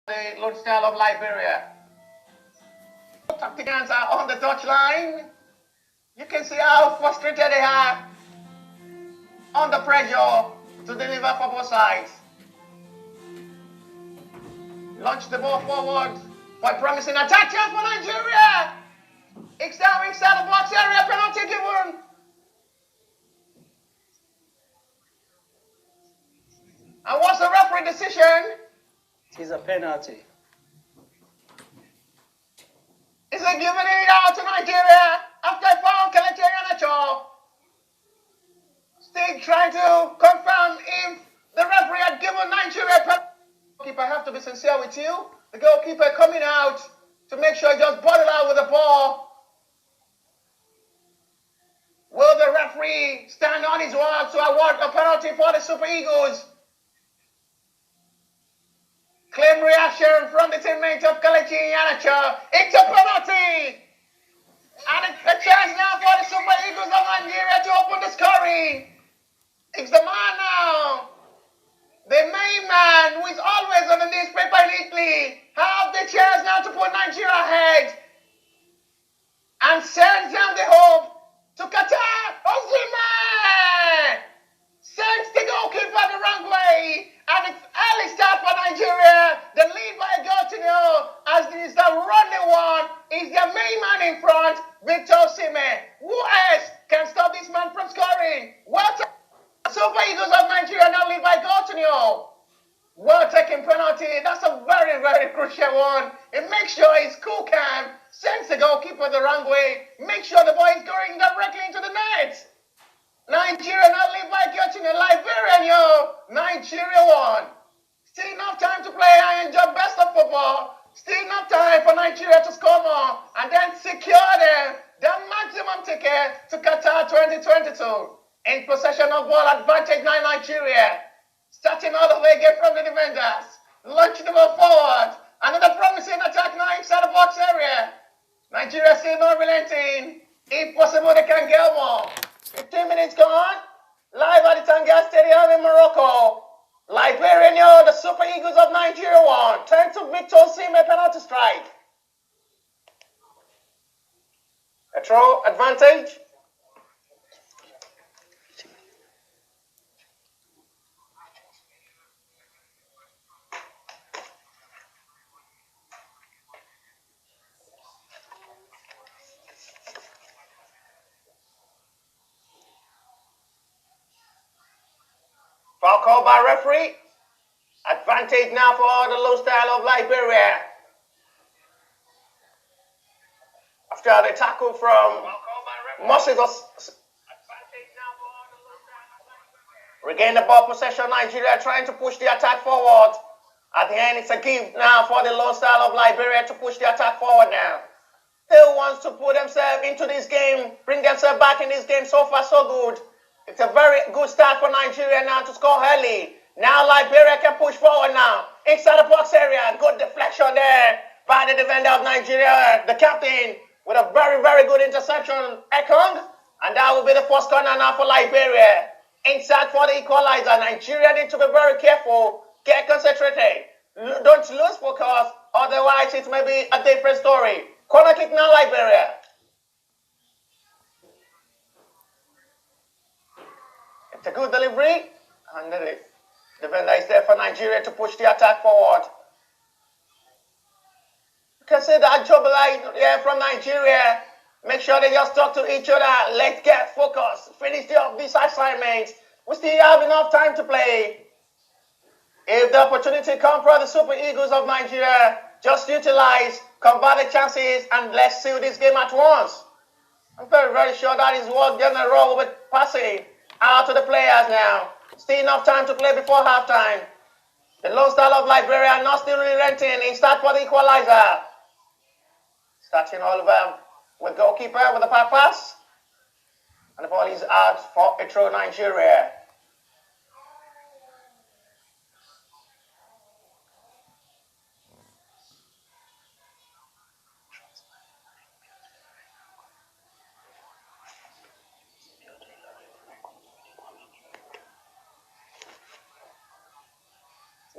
the load style of Liberia. Tacticians are on the touchline. You can see how frustrated they are under pressure to deliver for both sides. Launch the ball forward for a promising attack chance for Nigeria. It's down inside the box area, penalty given. And what's the referee decision? It is a penalty. Is it giving it out to Nigeria after a foul Kelechi Iheanacho? Still trying to confirm if the referee had given Nigeria a penalty. The goalkeeper, I have to be sincere with you. The goalkeeper coming out to make sure he just bought it out with the ball. Will the referee stand on his word to award a penalty for the Super Eagles? Claim reaction from the teammate of Kelechi Iheanacho. It's a penalty! And it's a chance now for the Super Eagles of Nigeria to open the scoring. It's the man now. The main man who is always on the newspaper in Italy. Have the chance now to put Nigeria ahead. And sends down the hope to Qatar. Osimhen sends the goalkeeper the wrong way. And it's early start for Nigeria. The lead by a goal to nil. As it is the running one. Is the main man in front. Victor Osimhen. Who else can stop this man from scoring? Well, Super Eagles of Nigeria now lead by a goal to nil. Well taken penalty. That's a very, very crucial one. It makes sure he's cool, calm. Sends the goalkeeper the wrong way. Make sure the ball is going directly into the net. Nigeria now lead by a goal to nil. Liberia, Nigeria won. Still enough time to play and enjoy best of football. Still enough time for Nigeria to score more and then secure the maximum ticket to Qatar 2022. In possession of ball, advantage now Nigeria. Starting all the way again from the defenders. Launching the ball forward. Another promising attack now inside the box area. Nigeria still not relenting. If possible, they can get more. 15 minutes gone. Live at the Tanga Stadium in Morocco. Liberia, the Super Eagles of Nigeria won. Turn to Victor Osimhen penalty strike. A throw advantage. Foul call by referee. Advantage now for the low style of Liberia. After the tackle from Moses, regain the ball possession. Nigeria trying to push the attack forward. At the end, it's a give now for the low style of Liberia to push the attack forward now. Still wants to put themselves into this game, bring themselves back in this game. So far, so good. It's a very good start for Nigeria now to score early. Now Liberia can push forward now. Inside the box area. Good deflection there by the defender of Nigeria. The captain with a very, very good interception. Ekong. And that will be the first corner now for Liberia. Inside for the equalizer. Nigeria need to be very careful. Get concentrated. Don't lose focus. Otherwise, it may be a different story. Corner kick now, Liberia. It's a good delivery, and the defender is there for Nigeria to push the attack forward. You can see that job from Nigeria. Make sure they just talk to each other. Let's get focused. Finish this assignment. We still have enough time to play. If the opportunity comes for the Super Eagles of Nigeria, just utilize, convert the chances, and let's seal this game at once. I'm very, very sure that is what General will be passing out to the players now. Still enough time to play before halftime. The low style of Liberia not still relenting. In start for the equalizer. Starting all over with goalkeeper with a back pass. And the ball is out for a throw Nigeria.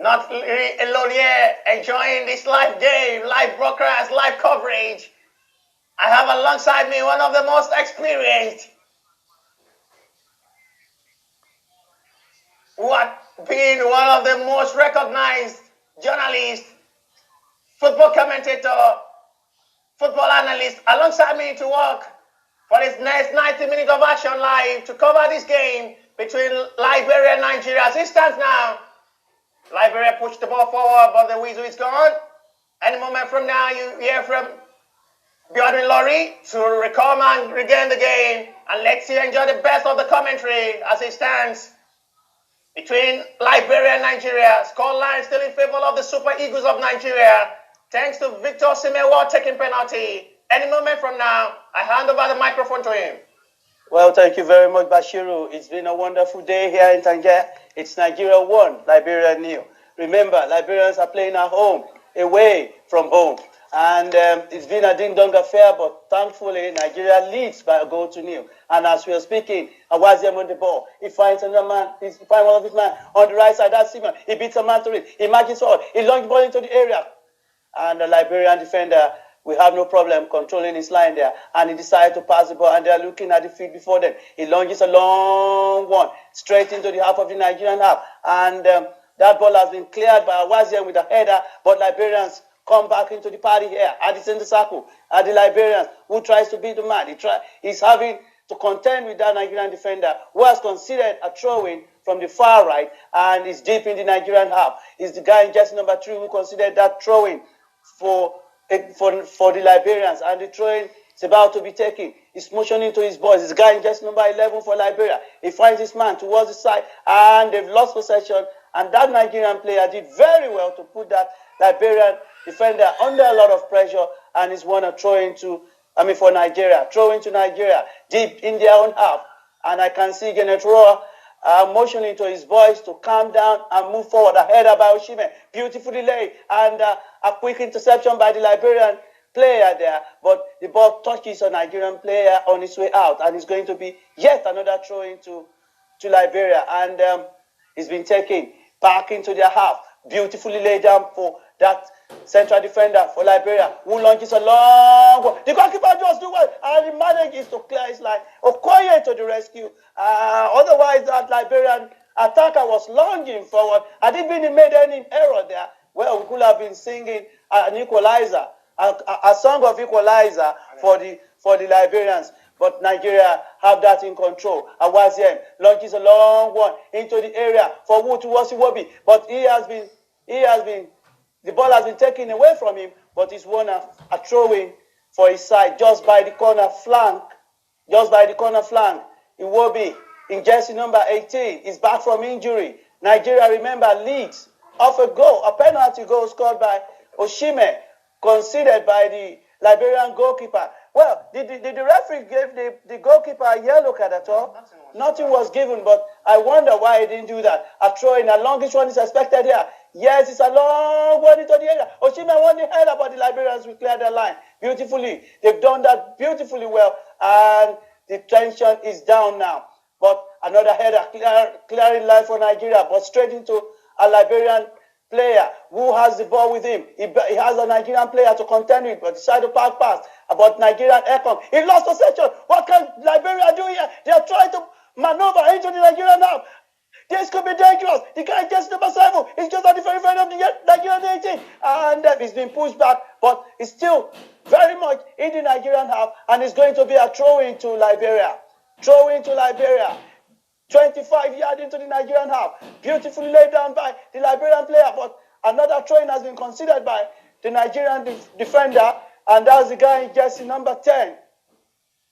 not alone here enjoying this live game, live broadcast, live coverage. I have alongside me one of the most experienced, what being one of the most recognized journalists, football commentator, football analyst, alongside me to work for this next 90 minutes of action live to cover this game between Liberia and Nigeria. As it stands now, Liberia pushed the ball forward, but the whistle is gone. Any moment from now, you hear from Bjorn Laurie to recall and regain the game. And let's see, enjoy the best of the commentary as it stands between Liberia and Nigeria. Scoreline still in favor of the Super Eagles of Nigeria, thanks to Victor Osimhen taking penalty. Any moment from now, I hand over the microphone to him. Well, thank you very much, Bashiru. It's been a wonderful day here in Tangier. It's Nigeria 1, Liberia 0. Remember, Liberians are playing at home, away from home. And it's been a ding-dong affair, but thankfully, Nigeria leads by a goal to 0. And as we are speaking, Awaziem on the ball. He finds another man, he finds one of his men on the right side. That's Simon. He beats a man to it. He marches forward. He launches the ball into the area. And the Liberian defender, we have no problem controlling his line there. And he decided to pass the ball, and they're looking at the field before them. He launches a long one straight into the half of the Nigerian half. And that ball has been cleared by Awaziem with a header, but Liberians come back into the party here at the center circle. At the Liberians, who tries to beat the man. He's having to contend with that Nigerian defender who has considered a throw-in from the far right and is deep in the Nigerian half. He's the guy in jersey number 3 who considered that throw-in for the Liberians, and the throw-in is about to be taken. He's motioning to his boys. He's the guy in jersey number 11 for Liberia. He finds his man towards the side, and they've lost possession, and that Nigerian player did very well to put that Liberian defender under a lot of pressure, and he's won a throw-in for Nigeria. Throw-in to Nigeria, deep in their own half. And I can see Kenneth Roa motioning to his boys to calm down and move forward. A header by Osimhen, beautifully laid, and a quick interception by the Liberian player there. But the ball touches a Nigerian player on his way out, and it's going to be yet another throw-in to Liberia. And it's been taken back into their half, beautifully laid down for that central defender for Liberia, who launches a long one. The goalkeeper just do well, and he manages to clear his line. Okoye to the rescue. Otherwise, that Liberian attacker was lunging forward. Had it been he made any error there, well, we could have been singing an equalizer, a song of equalizer for the Liberians. But Nigeria have that in control. Awaziem launches a long one into the area for Iwobi, but the ball has been taken away from him, but he's won a throw-in for his side just by the corner flank. Iwobi in jersey number 18 is back from injury. Nigeria, remember, leads off a penalty goal scored by Osimhen, conceded by the Liberian goalkeeper. Well, did the referee give the goalkeeper a yellow card at all? Nothing was given, but I wonder why he didn't do that. A throw-in, a longish one is expected here. Yes, it's a long one into the area. Osimhen won the header, but the Liberians will clear the line beautifully. They've done that beautifully well, and the tension is down now. But another header clearing line for Nigeria, but straight into a Liberian player who has the ball with him. He has a Nigerian player to contend with, but decided to pass. About Nigerian aircom. He lost possession. What can Liberia do here? They are trying to maneuver into the Nigerian now. This could be dangerous. The guy gets number 7. He's just at the very front of the Nigerian 18. And he's been pushed back, but he's still very much in the Nigerian half, and it's going to be a throw-in to Liberia. 25 yards into the Nigerian half. Beautifully laid down by the Liberian player, but another throw-in has been considered by the Nigerian defender, and that's the guy in jersey number 10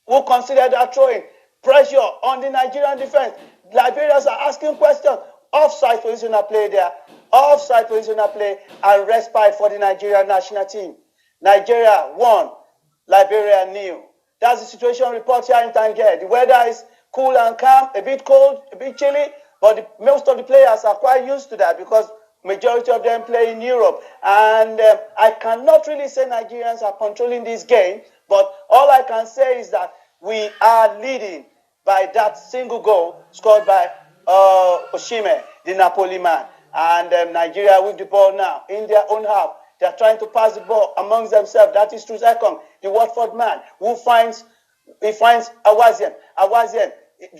who considered that throw-in. Pressure on the Nigerian defense. Liberians are asking questions. Offside positional play there. Offside positional play and respite for the Nigerian national team. Nigeria 1, Liberia 0. That's the situation report here in Tangier. The weather is cool and calm, a bit cold, a bit chilly, but most of the players are quite used to that because majority of them play in Europe. And I cannot really say Nigerians are controlling this game, but all I can say is that we are leading by that single goal scored by Osimhen, the Napoli man. And Nigeria with the ball now in their own half. They are trying to pass the ball amongst themselves. That is Truzekong, the Watford man, who finds Awazien. Awazien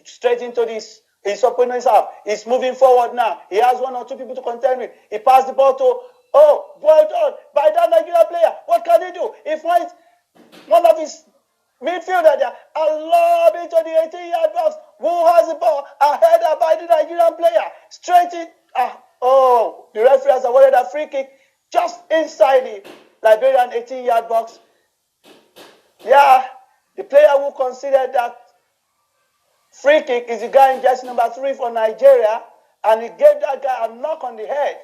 straight into his opponent's half. He's moving forward now. He has one or two people to contend with. He passed the ball to, well done by that Nigerian player. What can he do? He finds one of his midfielder there, a lob into the 18-yard box. Who has the ball? A header by the Nigerian player. Straight in. The referee has awarded a free kick just inside the Liberian 18-yard box. Yeah, the player who considered that free kick is the guy in jersey number 3 for Nigeria, and he gave that guy a knock on the head.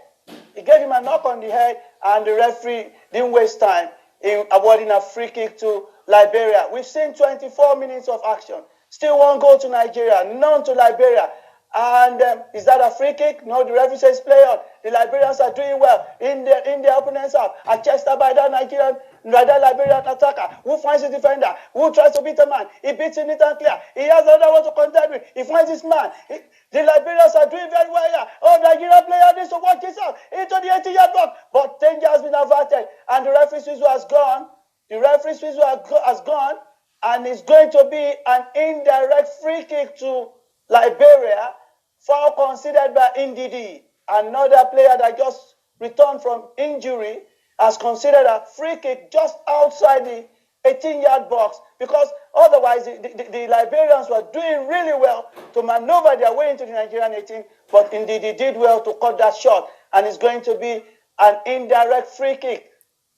He gave him a knock on the head, and the referee didn't waste time in awarding a free kick to Liberia. We've seen 24 minutes of action. Still one goal to Nigeria, none to Liberia. And is that a free kick? No, the referee says play on. The Liberians are doing well in their opponent's half. A chester by that Liberian attacker who finds his defender, who tries to beat a man. He beats him neat and clear. He has another one to contend with. He finds his man. The Liberians are doing very well here. Nigerian player needs to watch this out into the 80-yard box. But danger has been averted, and the referee's whistle has gone. The referee's whistle has gone, and it's going to be an indirect free kick to Liberia, foul considered by Ndidi. Another player that just returned from injury has considered a free kick just outside the 18-yard box, because otherwise the Liberians were doing really well to maneuver their way into the Nigerian 18, but Ndidi did well to cut that shot, and it's going to be an indirect free kick.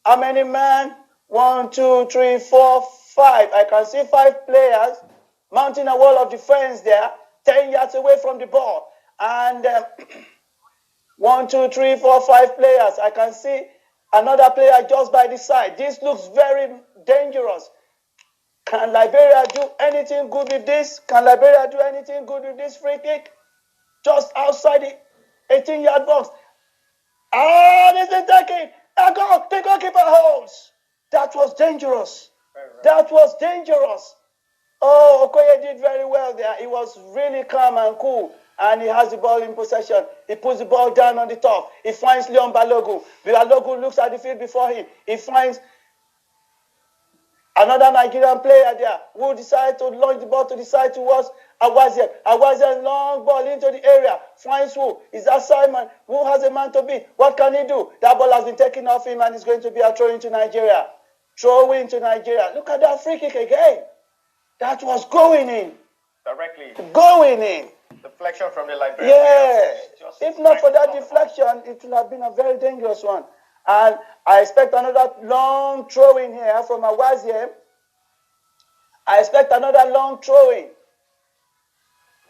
How many men? 1, 2, 3, 4, 5. I can see 5 players mounting a wall of defense there, 10 yards away from the ball. And 1, 2, 3, 4, 5 players. I can see another player just by the side. This looks very dangerous. Can Liberia do anything good with this? Can Liberia do anything good with this free kick? Just outside the 18-yard box. This is taking a goal. The goalkeeper holds. That was dangerous. That was dangerous. Okoye did very well there. He was really calm and cool, and he has the ball in possession. He puts the ball down on the top. He finds Leon Balogun. Balogun looks at the field before him. He finds another Nigerian player there who decided to launch the ball to the side towards Awazien. Awazien, long ball into the area. Finds who? Is that Simon? Who has a man to beat? What can he do? That ball has been taken off him, and it's going to be a throw into Nigeria. Throw into Nigeria. Look at that free kick again. That was going in. Directly. Going in. Deflection from the Liberian. Yeah. If not for that deflection, it would have been a very dangerous one. And I expect another long throw in here from Awazien. I expect another long throw in.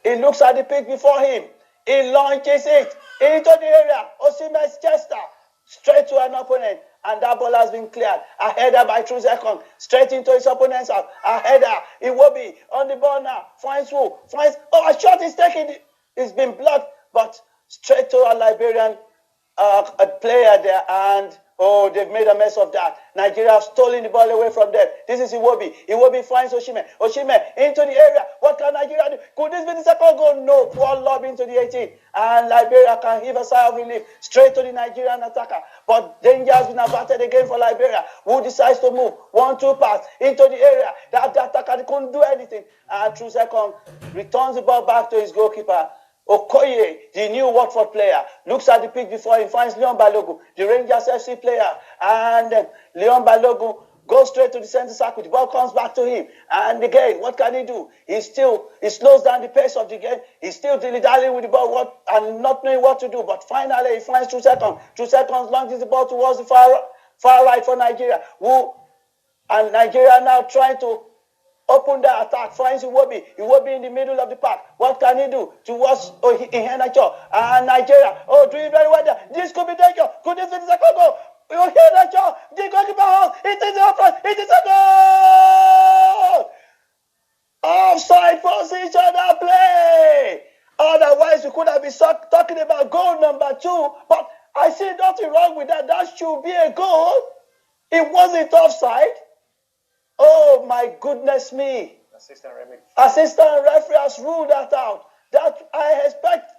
He looks at the pick before him. He launches it into the area. Osimhen's chester. Straight to an opponent. And that ball has been cleared. A header by Truzekong. Straight into his opponent's half. A header. Iwobi on the ball now. Finds who? Finds. A shot is taken. It's been blocked. But straight to a Liberian a player there. And they've made a mess of that. Nigeria have stolen the ball away from them. This is Iwobi. Iwobi finds Osimhen. Osimhen into the area. What can Nigeria do? Could this be the second goal? No. Poor lob into the 18. And Liberia can heave a sigh of relief straight to the Nigerian attacker. But danger has been averted again for Liberia, who decides to move 1-2 pass into the area. That the attacker couldn't do anything. And Truzekong returns the ball back to his goalkeeper. Okoye, the new Watford player, looks at the pick before him, finds Leon Balogun, the Rangers FC player, and Leon Balogun goes straight to the center circle. The ball comes back to him, and again, what can he do? He slows down the pace of the game. He's still dilly-dallying with the ball and not knowing what to do. But finally, he finds 2 seconds. 2 seconds launches the ball towards the far right for Nigeria, and Nigeria now trying to open the attack, finds Iwobi in the middle of the park. What can he do? Towards Iheanacho. And Nigeria, doing very well there. This could be dangerous. Could this be the second goal? Iheanacho, the goalkeeper holds. It is up front. It is a goal! Offside position and play. Otherwise, we could have been talking about goal number 2. But I see nothing wrong with that. That should be a goal. It wasn't offside. Oh my goodness me. Assistant referee has ruled that out. That I expect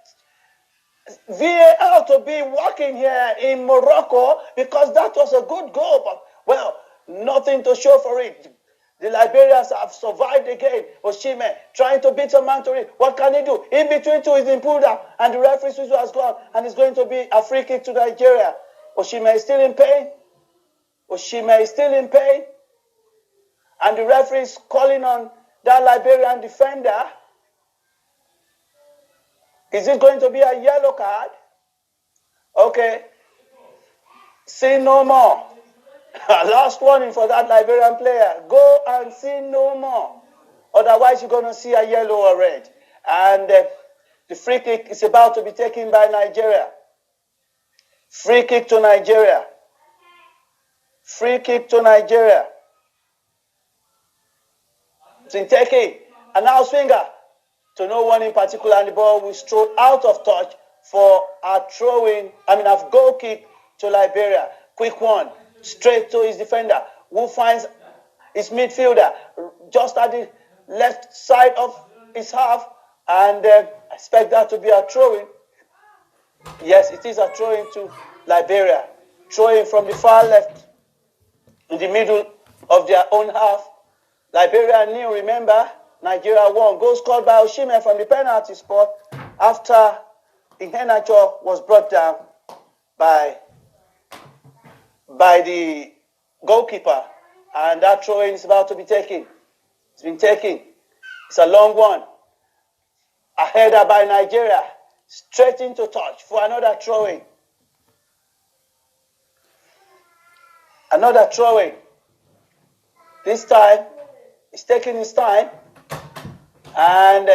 VAR to be working here in Morocco because that was a good goal, but, well, nothing to show for it. The Liberians have survived again. Osimhen trying to beat a man to it. What can he do? In between two is in pulled out, and the referee whistle has gone, and it's going to be a free kick to Nigeria. Osimhen is still in pain. Osimhen is still in pain. And the referee is calling on that Liberian defender. Is it going to be a yellow card? Okay. See no more. Last warning for that Liberian player. Go and see no more. Otherwise, you're going to see a yellow or red. And the free kick is about to be taken by Nigeria. Free kick to Nigeria. Free kick to Nigeria. It's been taken. And now swinger to no one in particular. And the ball will stroll out of touch for a a goal kick to Liberia. Quick one. Straight to his defender, who finds his midfielder just at the left side of his half, and I expect that to be a throw-in. Yes, it is a throw-in to Liberia. Throw-in from the far left in the middle of their own half. Liberia nil, remember, Nigeria won. Goal scored by Osimhen from the penalty spot after Iheanacho was brought down by the goalkeeper, and that throw-in is about to be taken. It's been taken. It's a long one. A header by Nigeria, straight into touch for another throw-in. Another throw-in. This time, it's taking his time, and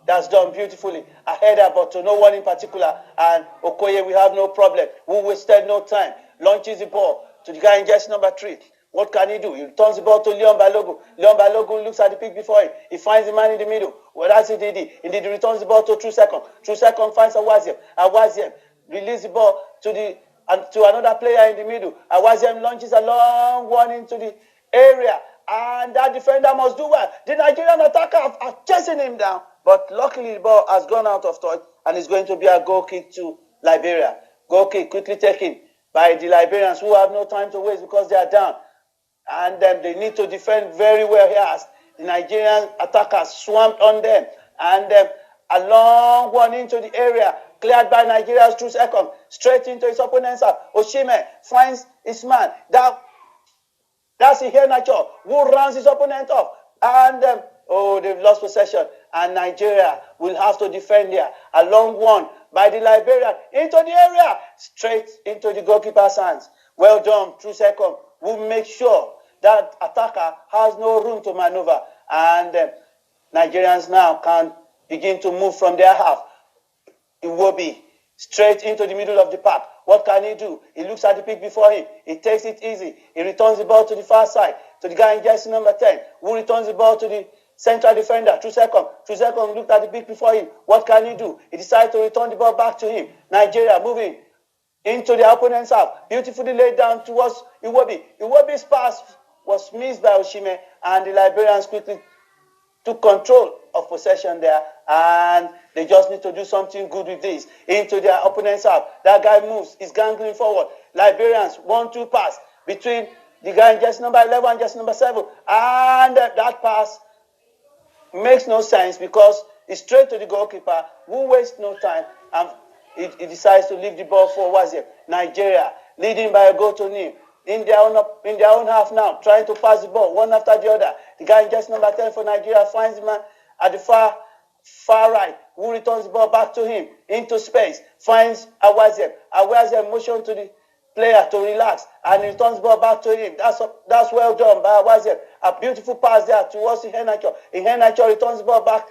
that's done beautifully. A header, but to no one in particular, and Okoye, we have no problem. We wasted no time. Launches the ball to the guy in jersey number 3. What can he do? He turns the ball to Leon Balogun. Leon Balogun looks at the pick before him. He finds the man in the middle. Well, that's Ndidi. Ndidi returns the ball to True Second. True Second finds Awaziem. Awaziem releases the ball to another player in the middle. Awaziem launches a long one into the area. And that defender must do well. The Nigerian attacker are chasing him down. But luckily the ball has gone out of touch, and it's going to be a goal kick to Liberia. Goal kick quickly taken by the Liberians, who have no time to waste because they are down. And they need to defend very well here as the Nigerian attackers swamped on them. And a long one into the area, cleared by Nigeria's True Second, straight into his opponent's half. Osimhen finds his man. That's Iheanacho, who runs his opponent off. And they've lost possession. And Nigeria will have to defend here. A long one by the Liberian into the area, straight into the goalkeeper's hands. Well done, True Second. We'll make sure that attacker has no room to maneuver. And Nigerians now can begin to move from their half. It will be straight into the middle of the park. What can he do? He looks at the pick before him. He takes it easy. He returns the ball to the far side, to the guy in jersey number 10, who returns the ball to the central defender, True Second. True Second looked at the pick before him. What can he do? He decided to return the ball back to him. Nigeria moving into the opponent's half. Beautifully laid down towards Iwobi. Iwobi's pass was missed by Osimhen, and the Liberians quickly took control of possession there, and they just need to do something good with this. Into their opponent's half. That guy moves. He's gangling forward. Liberians, 1-2 pass between the guy in jersey number 11 and jersey number 7. And that pass makes no sense because it's straight to the goalkeeper, who wastes no time, and he decides to leave the ball for Awaziem. Nigeria leading by a goal to nil. In their own half now, trying to pass the ball one after the other. The guy in jersey number 10 for Nigeria finds the man at the far right, who returns the ball back to him into space, finds Awaziem. Awaziem motion to the player to relax, and he returns the ball back to him. That's well done by Awaziem. A beautiful pass there towards Iheanacho. Iheanacho returns the ball back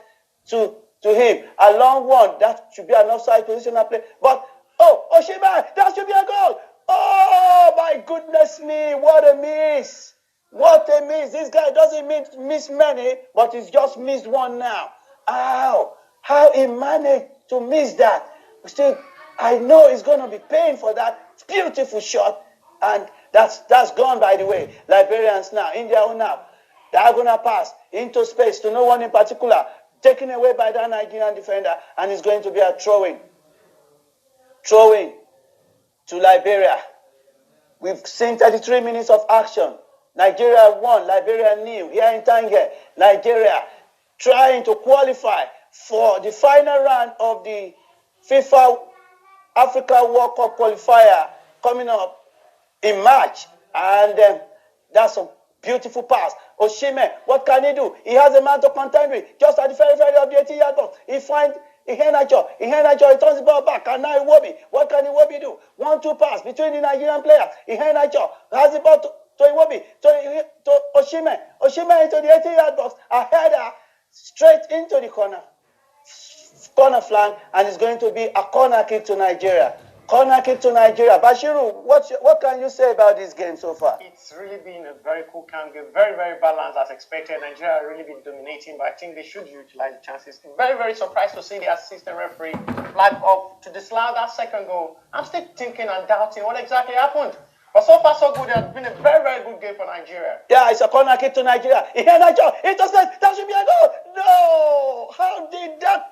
to him. A long one. That should be an offside positional play. But, Osimhen, that should be a goal. Oh, my goodness me. What a miss. What a miss. This guy doesn't miss many, but he's just missed one now. Ow. How he managed to miss that. Still, I know he's going to be paying for that. Beautiful shot. And that's gone, by the way. Liberians now, in their own half. Diagonal pass into space to no one in particular. Taken away by that Nigerian defender. And it's going to be a throw-in. throwing to Liberia. We've seen 33 minutes of action. Nigeria won, Liberia nil. Here in Tangier, Nigeria trying to qualify for the final round of the FIFA Africa World Cup qualifier coming up in March. And that's a beautiful pass. Osimhen, what can he do? He has a man to contend with. Just at the very of the 18-yard box, he finds Iheanacho, he turns the ball back, and now Iwobi. What can Iwobi do? 1-2 pass between the Nigerian players. Iheanacho has the ball to Iwobi, to Osimhen. Osimhen into the 18-yard box, a header straight into the corner flank, and it's going to be a corner kick to Nigeria. Corner kick to Nigeria. Bashiru, what can you say about this game so far? It's really been a very cool camp game, very, very balanced as expected. Nigeria have really been dominating, but I think they should utilize the chances. Very, very surprised to see the assistant referee flag off to disallow that second goal. I'm still thinking and doubting what exactly happened. But so far, so good. It has been a very, very good game for Nigeria. Yeah, it's a corner kick to Nigeria. That should be a goal. No! How did that?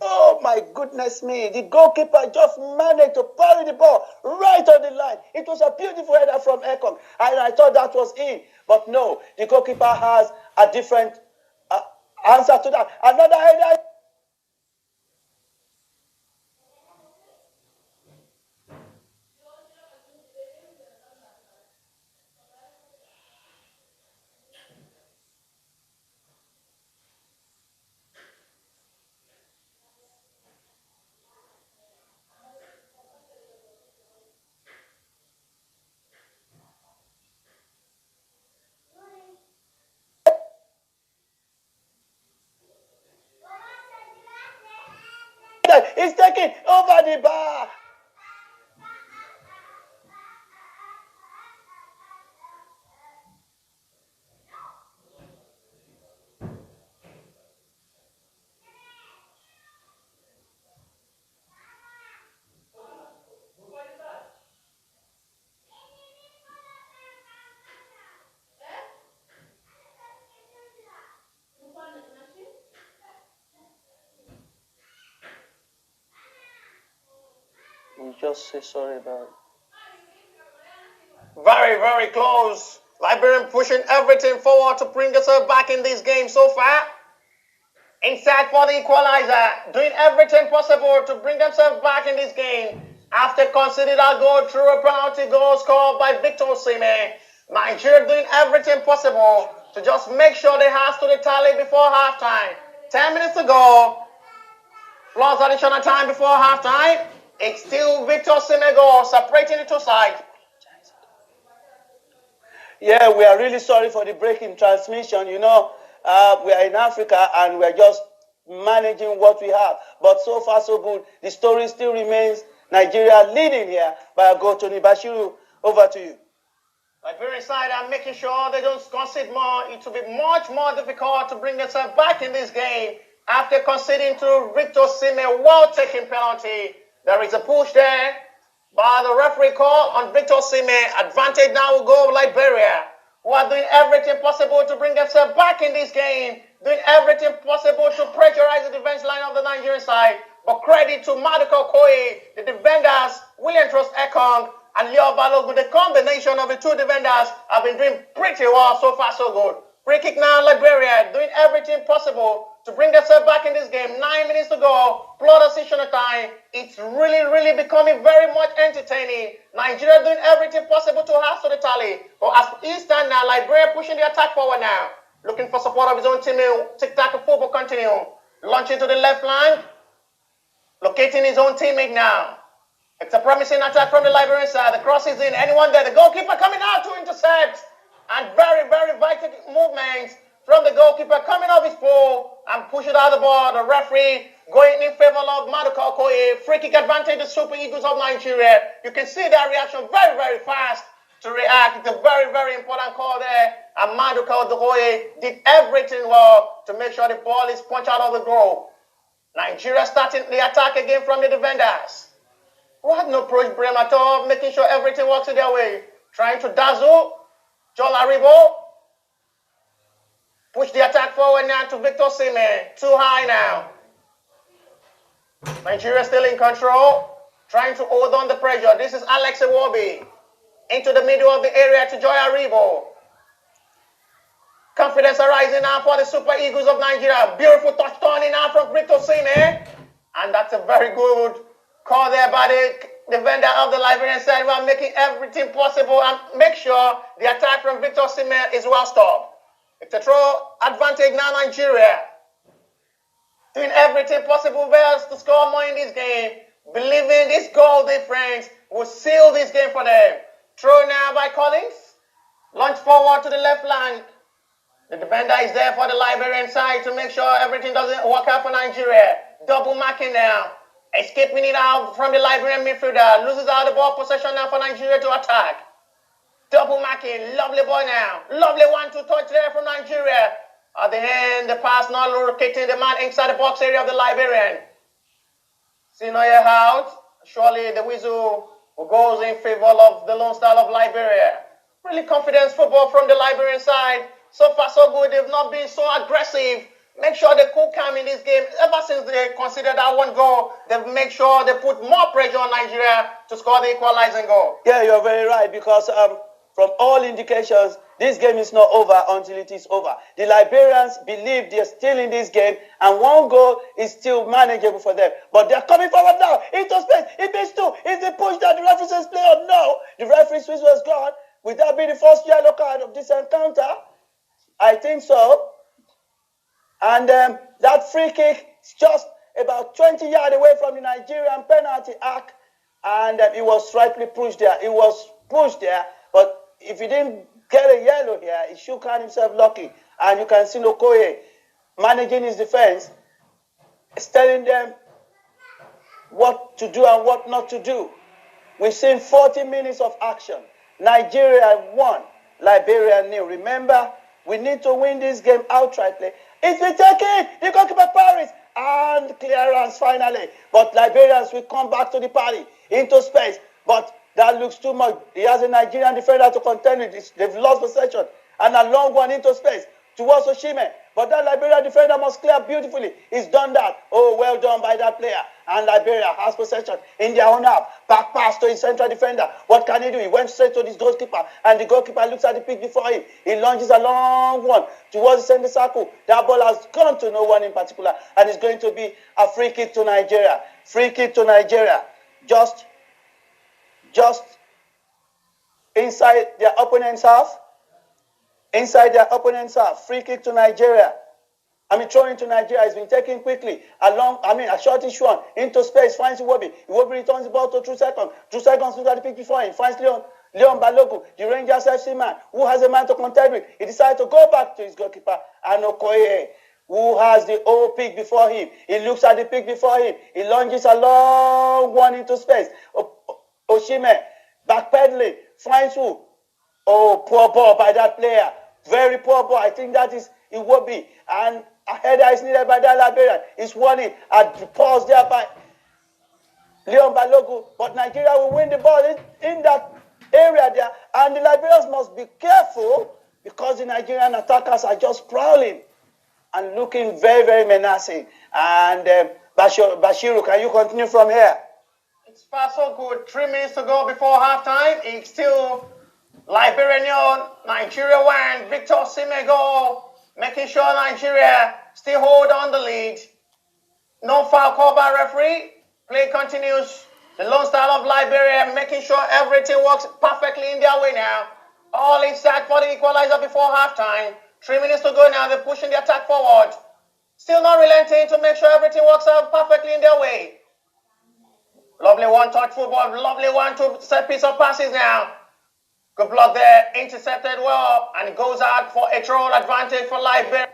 Oh my goodness me, the goalkeeper just managed to parry the ball right on the line. It was a beautiful header from Ekong, and I thought that was in. But no, the goalkeeper has a different answer to that. Another header. He's taking over the bar. We'll just say sorry about it. Very, very close. Liberia pushing everything forward to bring herself back in this game so far. Inside for the equalizer, doing everything possible to bring themselves back in this game. After conceding a goal through a penalty goal scored by Victor Osimhen, Nigeria doing everything possible to just make sure they have to the tally before halftime. 10 minutes to go, plus additional time before halftime. It's still Victor Osimhen goal separating the two sides. Yeah, we are really sorry for the break in transmission. You know, we are in Africa and we are just managing what we have. But so far, so good. The story still remains Nigeria leading here by a goal to Bashiru. Over to you. Liberian side are making sure they don't concede more. It will be much more difficult to bring themselves back in this game after conceding to Victor Osimhen well-taken penalty. There is a push there by the referee call on Victor Osimhen. Advantage now will go Liberia, who are doing everything possible to bring themselves back in this game, doing everything possible to pressurize the defense line of the Nigerian side. But credit to Maduka Okoye, the defenders, William Trust Ekong, and Leo Balogun. The combination of the two defenders have been doing pretty well so far, so good. Free kick now, Liberia, doing everything possible to bring themselves back in this game. 9 minutes to go, plus additional time. It's really becoming very much entertaining. Nigeria doing everything possible to have to the tally. But as it stands now, Liberia pushing the attack forward now. Looking for support of his own team. Tic-tac football continue. Launching to the left flank. Locating his own teammate now. It's a promising attack from the Liberian side. The cross is in. Anyone there? The goalkeeper coming out to intercept. And very vital movements from the goalkeeper coming off his pole and pushing out the ball. The referee going in favor of Maduka Okoye. Free kick advantage the Super Eagles of Nigeria. You can see their reaction very fast to react. It's a very important call there. And Maduka Okoye did everything well to make sure the ball is punched out of the goal. Nigeria starting the attack again from the defenders, who had no approach blame at all, making sure everything works in their way. Trying to dazzle Joel Aribo. Push the attack forward now to Victor Osimhen. Too high now. Nigeria still in control. trying to hold on the pressure. This is Alex Iwobi into the middle of the area to Joy Aribo. Confidence arising now for the Super Eagles of Nigeria. Beautiful touch turning now from Victor Sime. And that's a very good call there by the defender of the Liberian side. We are making everything possible and make sure the attack from Victor Sime is well stopped. It's a throw advantage now, Nigeria. Doing everything possible best to score more in this game. Believing this goal difference will seal this game for them. Throw now by Collins. Launch forward to the left flank. The defender is there for the Liberian side to make sure everything doesn't work out for Nigeria. Double marking now. Escaping it out from the Liberian midfielder. Loses out the ball possession now for Nigeria to attack. Double marking. Lovely ball now. Lovely 1-2 touch there from Nigeria. At the end, the pass not locating the man inside the box area of the Liberian. Sinoye out. Surely the whistle goes in favor of the Lone Star of Liberia. Really confidence football from the Liberian side. So far, so good. They've not been so aggressive. Make sure they cool calm in this game. Ever since they considered that one goal, they've made sure they put more pressure on Nigeria to score the equalizing goal. Yeah, you're very right, because from all indications, this game is not over until it is over. The Liberians believe they're still in this game, and one goal is still manageable for them. But they're coming forward now into space. It means two. Is the push that the referee says play or no? The referee's whistle was gone. Would that be the first yellow card of this encounter? I think so. And that free kick is just about 20 yards away from the Nigerian penalty arc. And it was rightly pushed there. It was pushed there. But if he didn't get a yellow here, he should count himself lucky. And you can see Okoye managing his defense, telling them what to do and what not to do. We've seen 40 minutes of action. Nigeria won, Liberia nil. Remember, we need to win this game outrightly. It's been taken, the goalkeeper Paris, and clearance finally. But Liberians will come back to the party, into space. But that looks too much. He has a Nigerian defender to contend with. They've lost possession. And a long one into space towards Oshime. But that Liberian defender must clear beautifully. He's done that. Oh, well done by that player. And Liberia has possession in their own half. Back pass to his central defender. What can he do? He went straight to this goalkeeper. And the goalkeeper looks at the pick before him. He launches a long one towards the center circle. That ball has gone to no one in particular. And it's going to be a free kick to Nigeria. Free kick to Nigeria. Just inside their opponent's half. Inside their opponent's half. Free kick to Nigeria. Throwing to Nigeria has been taken quickly. A shortish one into space. Finds Iwobi. Iwobi returns the ball to True Second. True Second looks at the pick before him. Finds Leon Balogun, the Rangers FC man, who has a man to contend with. He decides to go back to his goalkeeper, and Okoye, who has the old pick before him. He looks at the pick before him. He lunges a long one into space. Oshime, backpedaling, finds who? Oh, poor ball by that player. Very poor ball. I think that is Iwobi. And a header is needed by that Liberian. It's won it at the pause there by Leon Balogun. But Nigeria will win the ball in that area there. And the Liberians must be careful, because the Nigerian attackers are just prowling and looking very, very menacing. And Bashiru, can you continue from here? It's far so good. 3 minutes to go before halftime. It's still Liberia, Nigeria win. Victor Osimhen goal, making sure Nigeria still hold on the lead. No foul call by referee. Play continues. The Lone Star of Liberia making sure everything works perfectly in their way now. All inside for the equalizer before halftime. 3 minutes to go now. They're pushing the attack forward. Still not relenting to make sure everything works out perfectly in their way. Lovely one-touch football. Lovely one-two set piece of passes now. Good block there. Intercepted well. And it goes out for a throw advantage for Liberia.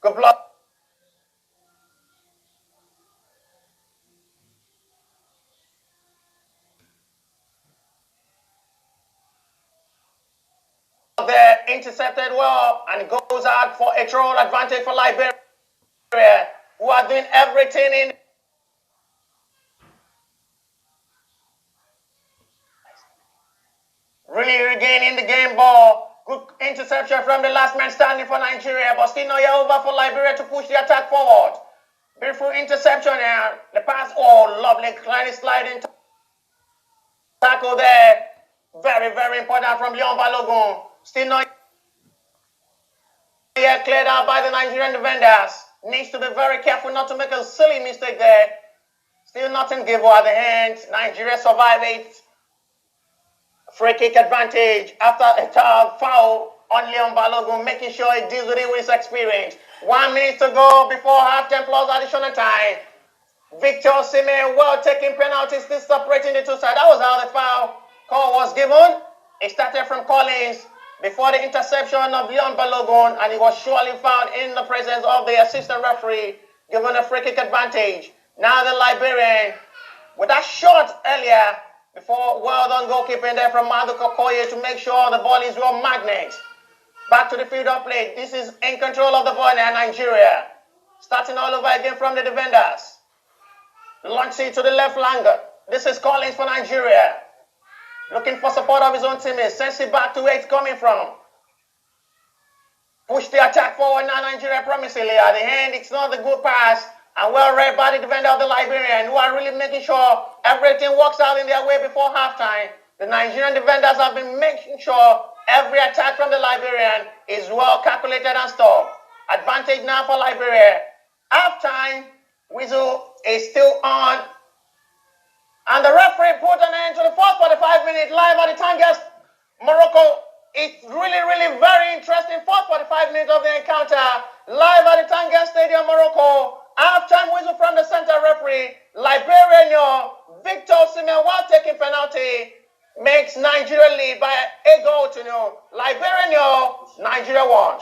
Good luck there, intercepted well, and goes out for a throw advantage for Liberia, who are doing everything in. Really regaining the game ball. Good interception from the last man standing for Nigeria, but still not yet over for Liberia to push the attack forward. Beautiful interception here. The pass, oh, lovely, sliding tackle there. Very, very important from Leon Balogun. Still not yet cleared out by the Nigerian defenders. Needs to be very careful not to make a silly mistake there. Still nothing given at the end. Nigeria survive it. Free kick advantage after a foul on Leon Balogun, making sure he deals with it with his experience. 1 minute to go before half-time plus additional time. Victor Osimhen, well taking penalties, still separating the two sides. That was how the foul call was given. It started from Collins before the interception of Leon Balogun, and he was surely found in the presence of the assistant referee, given a free kick advantage. Now the Liberian, with that shot earlier, before well done goalkeeping there from Madu Kokoye to make sure the ball is well magnet. Back to the field of play. This is in control of the ball now, Nigeria. Starting all over again from the defenders. Launching it to the left flanker. This is Collins for Nigeria. Looking for support of his own teammates. Sends it back to where it's coming from. Push the attack forward now, Nigeria promisingly. At the end, it's not the good pass. And well read by the defender of the Liberian, who are really making sure everything works out in their way before halftime. The Nigerian defenders have been making sure every attack from the Liberian is well calculated and stopped. Advantage now for Liberia. Halftime whistle is still on. And the referee put an end to the first 45 minutes live at the Tangier, Morocco. It's really, really very interesting. First 45 minutes of the encounter live at the Tangier Stadium, Morocco. Half-time whistle from the center referee. Liberian Victor Osimhen, while taking penalty, makes Nigeria lead by a goal to nil. Liberian, Nigeria won.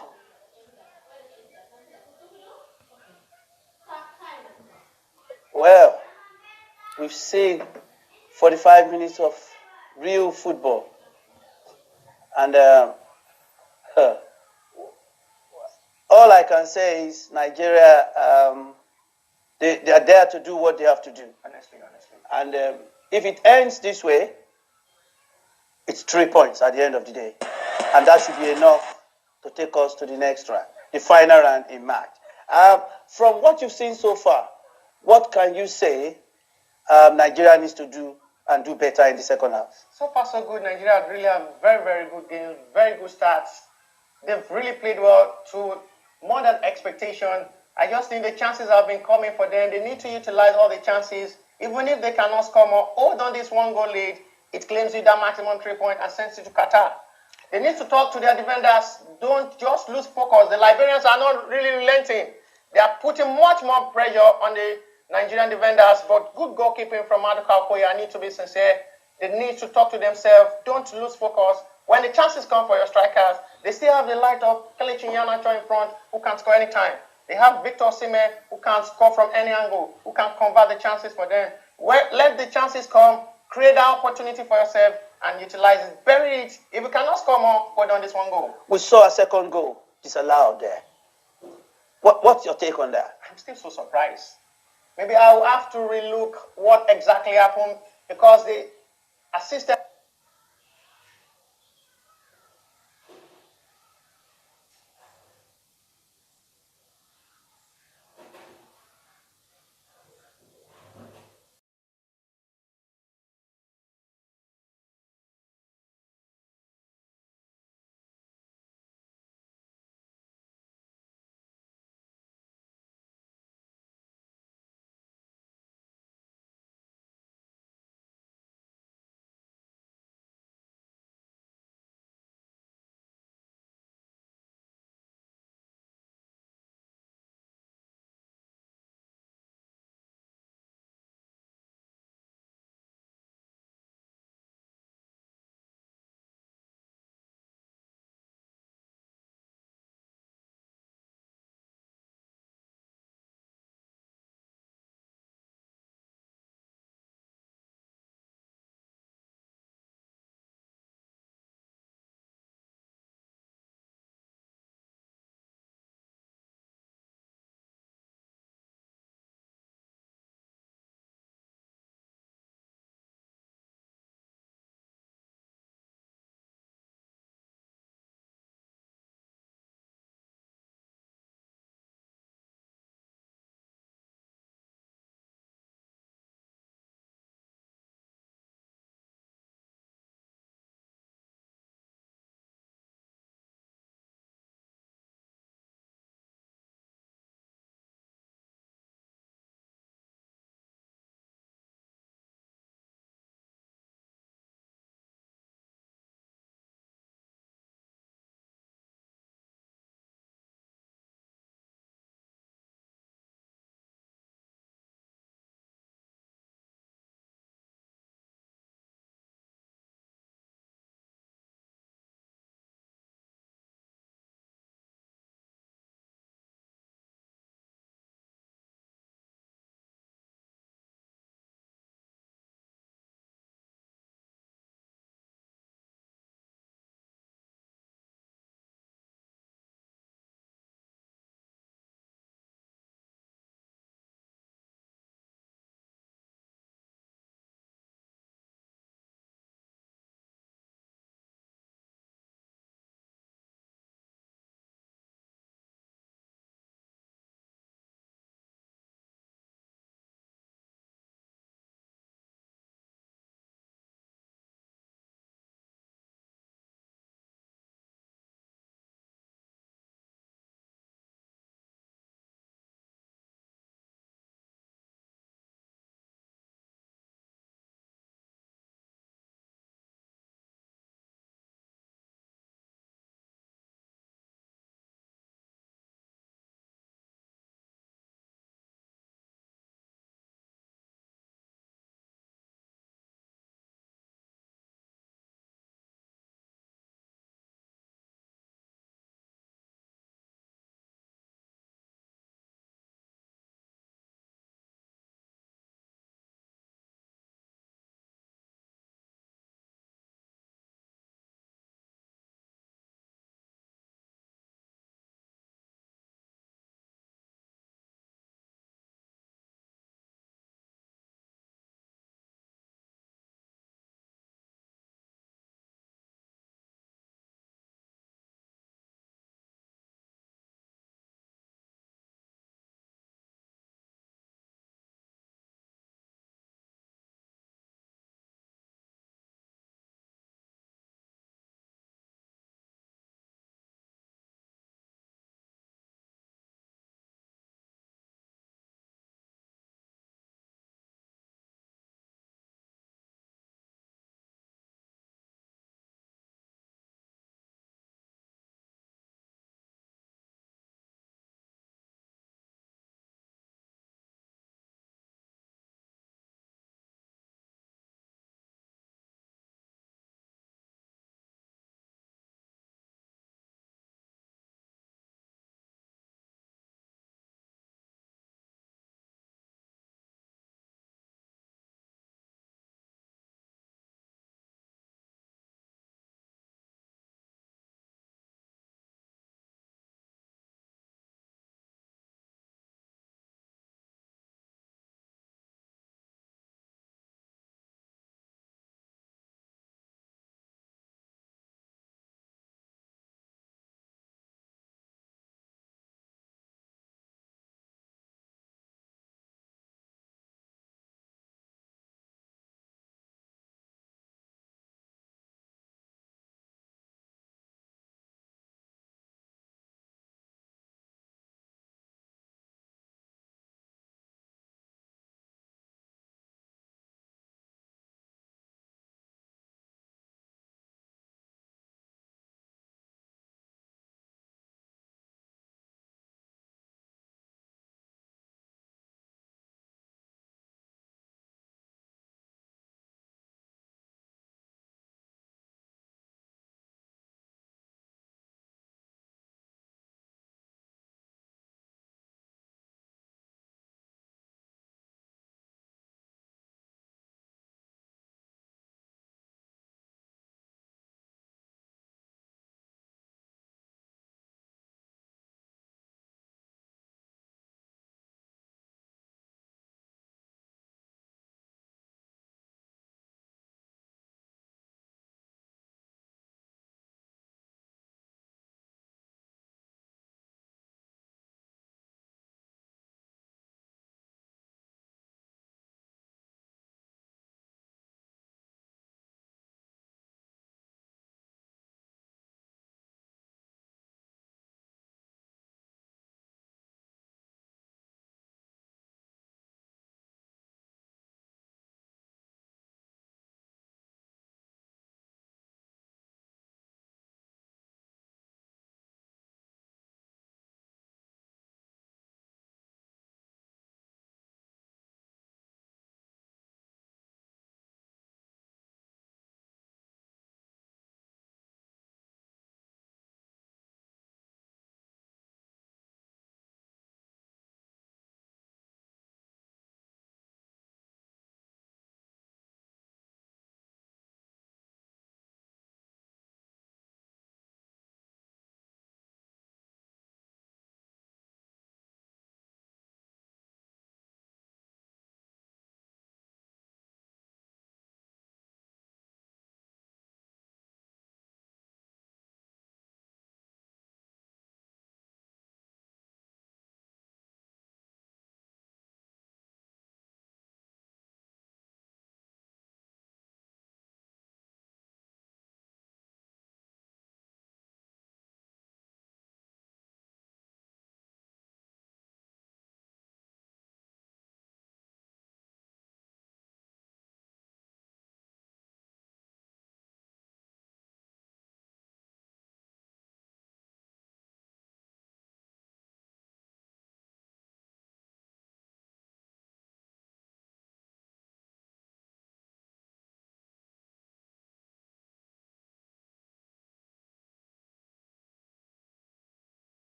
Well, we've seen 45 minutes of real football. And all I can say is Nigeria, they are there to do what they have to do. Honestly. And if it ends this way, it's 3 points at the end of the day. And that should be enough to take us to the next round, the final round in March. From what you've seen so far, what can you say Nigeria needs to do and do better in the second half? So far, so good. Nigeria really have very, very good games, very good starts. They've really played well to more than expectation. I just think the chances have been coming for them. They need to utilize all the chances. Even if they cannot score more, hold on this one goal lead. It claims you that maximum 3 points and sends it to Qatar. They need to talk to their defenders. Don't just lose focus. The Liberians are not really relenting. They are putting much more pressure on the Nigerian defenders, but good goalkeeping from Maduka Okoye. I need to be sincere. They need to talk to themselves. Don't lose focus. When the chances come for your strikers, they still have the light of Kelechi Iheanacho in front, who can score anytime. They have Victor Osimhen, who can score from any angle, who can convert the chances for them. Let the chances come, create that opportunity for yourself, and utilize it. Bury it. If you cannot score more, go down this one goal. We saw a second goal disallowed there. What's your take on that? I'm still so surprised. Maybe I will have to relook what exactly happened, because the assistant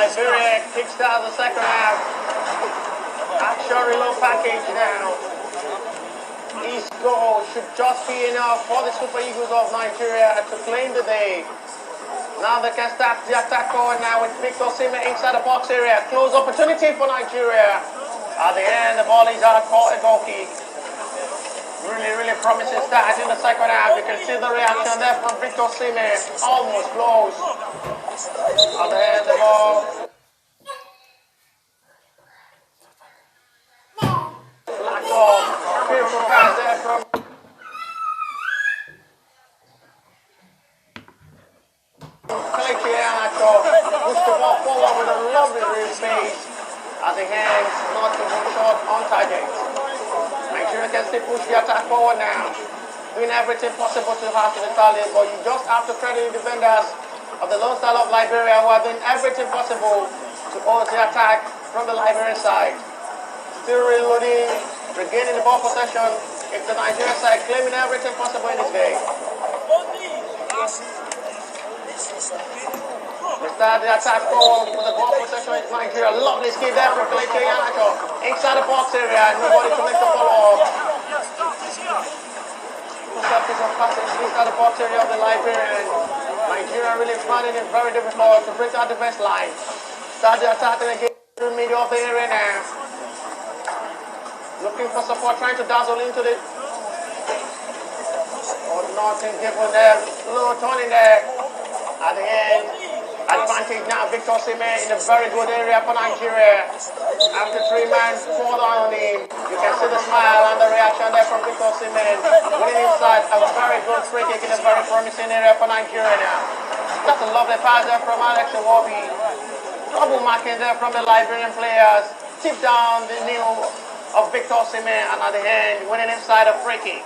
Liberia kickstarts the second half. Actually low package now. His goal should just be enough for the Super Eagles of Nigeria to claim the day. Now they can start the attack forward now with Victor Osimhen inside the box area. Close opportunity for Nigeria. At the end, the ball is out for a goal kick. Really promising start in the second half. You can see the reaction there from Victor Osimhen. Almost close. At the end, the ball. Black ball. Beautiful pass there from Shaw with a lovely real pace at the hands, not too short on target. Nigeria can still push the attack forward now, doing everything possible to have to the tally, but you just have to credit the defenders of the Lone Star of Liberia who are doing everything possible to hold the attack from the Liberian side. Still reloading, regaining the ball possession. It's the Nigerian side claiming everything possible in this game. They start the attack forward with the ball possession in Nigeria. Lovely skill there from Kelechi Iheanacho. Inside the box area, nobody to make the follow-up. Piece of passing inside the box area of the Liberian. Nigeria really finding it very difficult to break out the best line. Start the attack again through the middle of the area now. Looking for support, trying to dazzle into the... Oh, nothing given there. Little turning there. At the end, advantage now. Victor Osimhen in a very good area for Nigeria. After 3 men fall down on him, you can see the smile and the reaction there from Victor Osimhen. Winning inside, a very good free kick in a very promising area for Nigeria now. That's a lovely pass there from Alex Iwobi. Double marking there from the Liberian players. Tip down the knee of Victor Osimhen, and at the end, winning inside a free kick.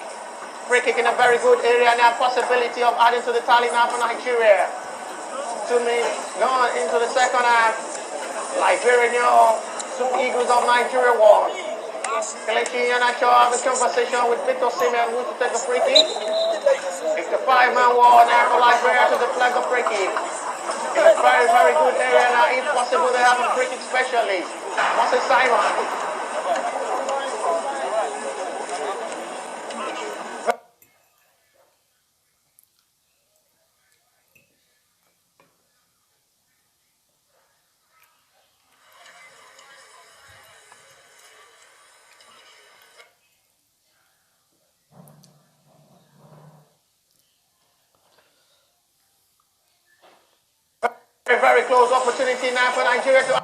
Free kick in a very good area now. Possibility of adding to the tally now for Nigeria. 2 minutes gone into the second half. Liberia, Super Eagles of Nigeria won. Kelechi Iheanacho having conversation with Victor Osimhen who to take a free kick. It's the 5-man war now for Liberia to deflect the free kick. In a very, very good area now. If possible, they have a free kick specialist. Moses Simon. Very, very close opportunity now for Nigeria to...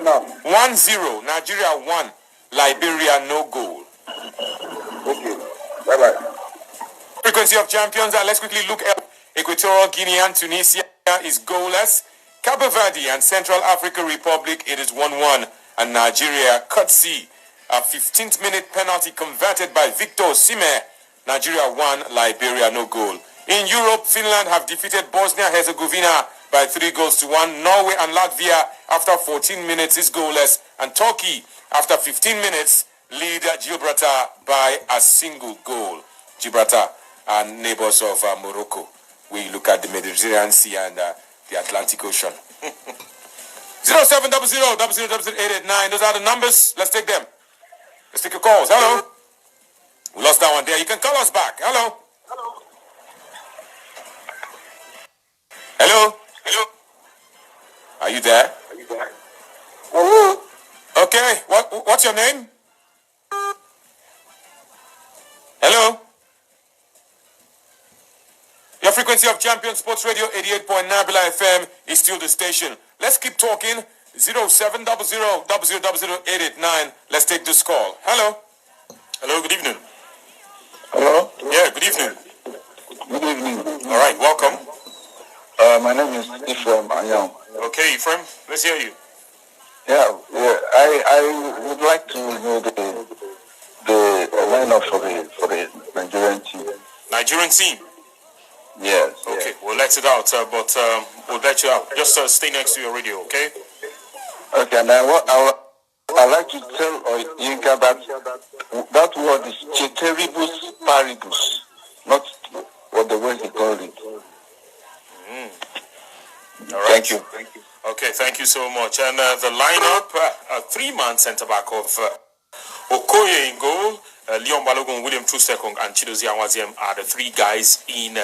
score now? 1-0. Nigeria 1. Liberia no goal. Okay. Bye-bye. Frequency of champions. Let's quickly look at Equatorial Guinea and Tunisia is goalless. Cabo Verde and Central African Republic, it is 1-1. And Nigeria, courtesy a 15th minute penalty converted by Victor Osimhen. Nigeria 1, Liberia no goal. In Europe, Finland have defeated Bosnia-Herzegovina by 3-1. Norway and Latvia, after 14 minutes, is goalless. And Turkey, after 15 minutes, lead Gibraltar by a single goal. Gibraltar are neighbors of Morocco. We look at the Mediterranean Sea and the Atlantic Ocean. 0700-000889. Those are the numbers. Let's take them. Let's take your calls. Hello. We lost that one there. You can call us back. Hello. Hello. Hello. Are you there? Hello. Okay. What's your name? Hello. Your frequency of Champion Sports Radio 88.9 Bila FM is still the station. Let's keep talking. 0700-000889. Let's take this call. Hello. Hello. Good evening. Hello. Yeah. Good evening. Good evening. All right. Welcome. My name is Ephraim Ayam. Okay, Ephraim. Let's hear you. Yeah. I would like to know the lineup for the Nigerian team. Nigerian team. Yes. Okay. We'll let it out, but we'll let you out. Just stay next to your radio, okay? Okay. And I like to tell Yinka that word is ceteribus paribus, not what the word he called it. All right. Thank you. Okay, thank you so much. And the lineup, a three-man centre-back of Okoye in goal, Leon Balogun, William Trustekong, and Chidozie Awaziem are the three guys in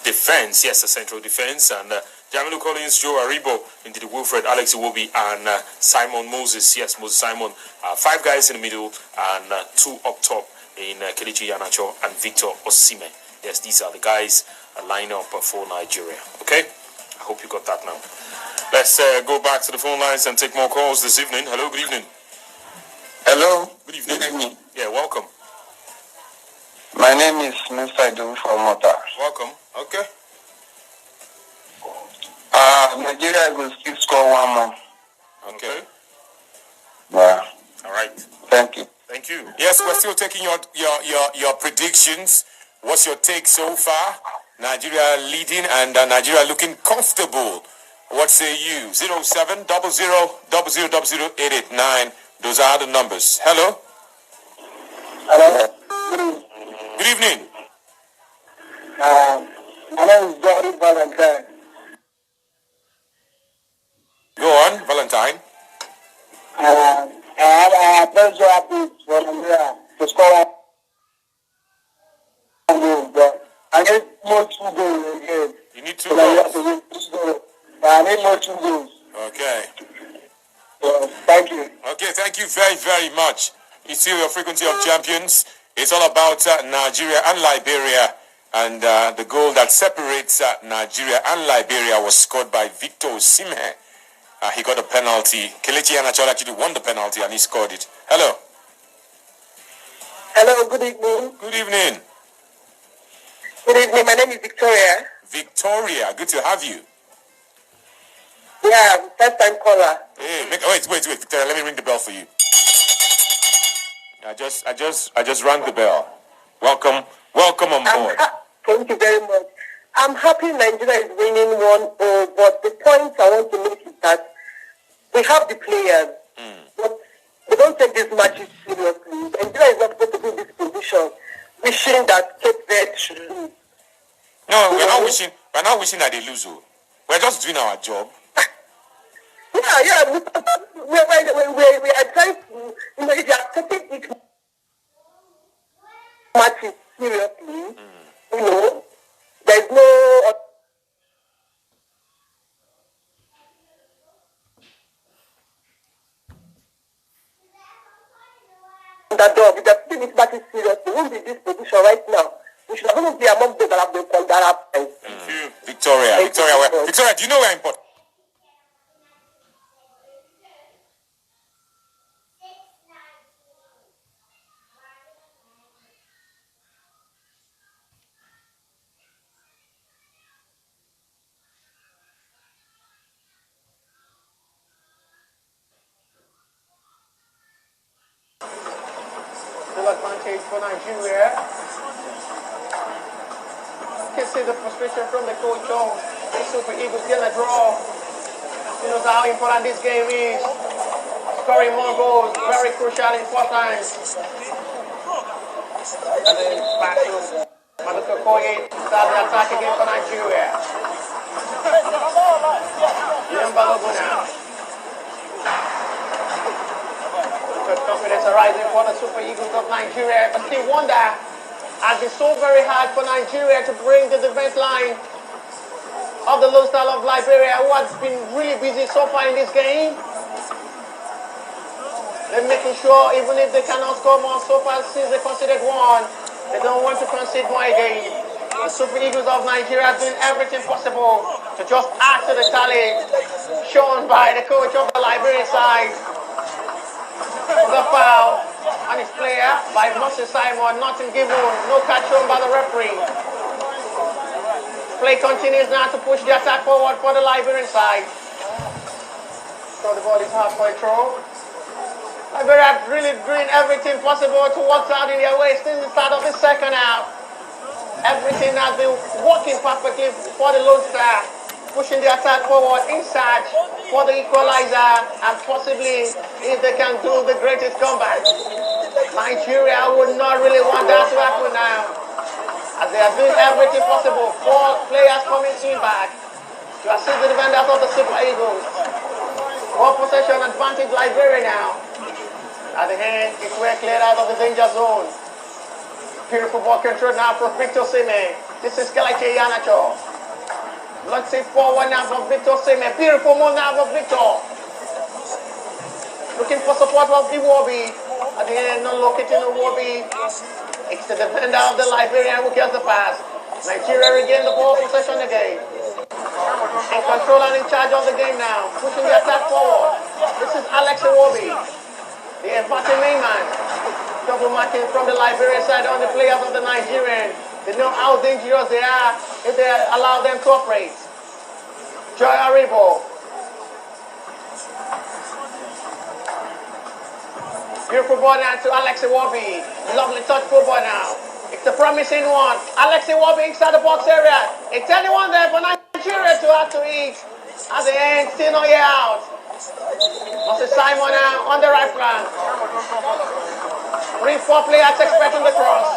defence. Yes, the central defence. And Jamilu Collins, Joe Aribo, into the Wilfred, Alex Iwobi, and Simon Moses. Yes, Moses Simon. Five guys in the middle and two up top in Kelechi Iheanacho and Victor Osimhen. Yes, these are the guys line up for Nigeria. Okay? I hope you got that now. Let's go back to the phone lines and take more calls this evening. Hello, good evening. Hello. Good evening. Good evening. Yeah, welcome. My name is Mr. Idu from Mota. Welcome. Okay. Nigeria will still score one more. Okay. Yeah. All right. Thank you. Thank you. Yes, we're still taking your predictions. What's your take so far? Nigeria leading and Nigeria looking comfortable. What say you? 0700-000889. Those are the numbers. Hello. Hello. Good evening. My name is Johnny Valentine. Go on, Valentine. I'm very so happy for Nigeria to score one goal, but I need more 2 goals again. You need 2 So goals. I need more 2 goals. Okay. So, thank you. Okay, thank you very, very much. You see your frequency of champions. It's all about Nigeria and Liberia. And the goal that separates Nigeria and Liberia was scored by Victor Osimhen. He got a penalty. Kelechi Iheanacho actually won the penalty and he scored it. Hello. Hello, good evening. Good evening. Good evening, my name is Victoria. Victoria, good to have you. Yeah, first time caller. Hey, wait, Victoria, let me ring the bell for you. I just rang the bell. Welcome on board. Thank you very much. I'm happy Nigeria is winning 1-0, but the point I want to make is that we have the players, but we don't take these matches seriously. Nigeria is not supposed to be in this position, wishing that Cape Verde should lose. No, we're not wishing that they lose. We're just doing our job. Yeah, we are trying to, if you are taking each match seriously, there's no underdog. If you are taking each match seriously, we won't be in this position right now. We should have be among those that have been called that up. Thank you. Victoria, do you know we're important? Still advantage for Nigeria. You can see the frustration from the coach of the Super Eagles getting a draw. He knows how important this game is. Scoring more goals, very crucial, important. And then back to Maduka Koye, start the attack again for Nigeria. Balogun now. Good confidence arising for the Super Eagles of Nigeria. But Steve Wonder has been so very hard for Nigeria to bring the defense line of the Lone Star of Liberia, who has been really busy so far in this game. They're making sure even if they cannot score more so far since they conceded one, they don't want to concede more again. The Super Eagles of Nigeria are doing everything possible to just add to the tally shown by the coach of the Liberian side. The foul on his player by Moses Simon, nothing given, no catch shown by the referee. Play continues now to push the attack forward for the Liberian side. So the ball is hard for a throw. Liberia really doing everything possible to work out in their way since the start of the second half. Everything has been working perfectly for the Lone Star, pushing the attack forward in search for the equalizer and possibly if they can do the greatest comeback. Nigeria would not really want that to happen now, as they are doing everything possible. 4 players coming in back to assist the defenders of the Super Eagles. Ball possession advantage Liberia now. At the hand, it's well cleared out of the danger zone. Beautiful ball control now from Victor Sime. This is Kelechi Iheanacho. Let's say forward now from Victor Sime. Beautiful move now from Victor. Looking for support of Iwobi. At the end, not locating Iwobi. It's the defender of the Liberian who gets the pass. Nigeria regain the ball possession again. In control and in charge of the game now. Pushing the attack forward. This is Alex Iwobi. The emphatic main man. Double marking from the Liberian side on the players of the Nigerian. They know how dangerous they are if they allow them to operate. Joy Aribo. Beautiful ball now to Alex Iwobi. Lovely touch football now. It's a promising one. Alex Iwobi inside the box area. It's anyone there for Nigeria to have to eat. At the end, still not yet out. Moses Simon now on the right flank. 3-4 players expecting the cross.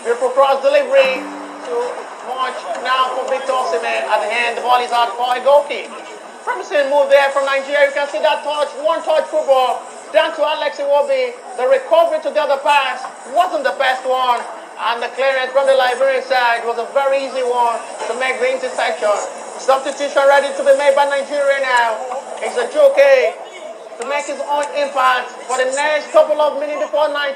Beautiful cross delivery to March now for Victor Osimhen. At the hand, the ball is out for a goal kick. Promising move there from Nigeria. You can see that touch, one-touch football down to Alex Iwobi. The recovery to the other pass wasn't the best one, and the clearance from the Liberian side was a very easy one to make the intersection. Substitution ready to be made by Nigeria now. It's a joke to make his own impact for the next couple of minutes before 90.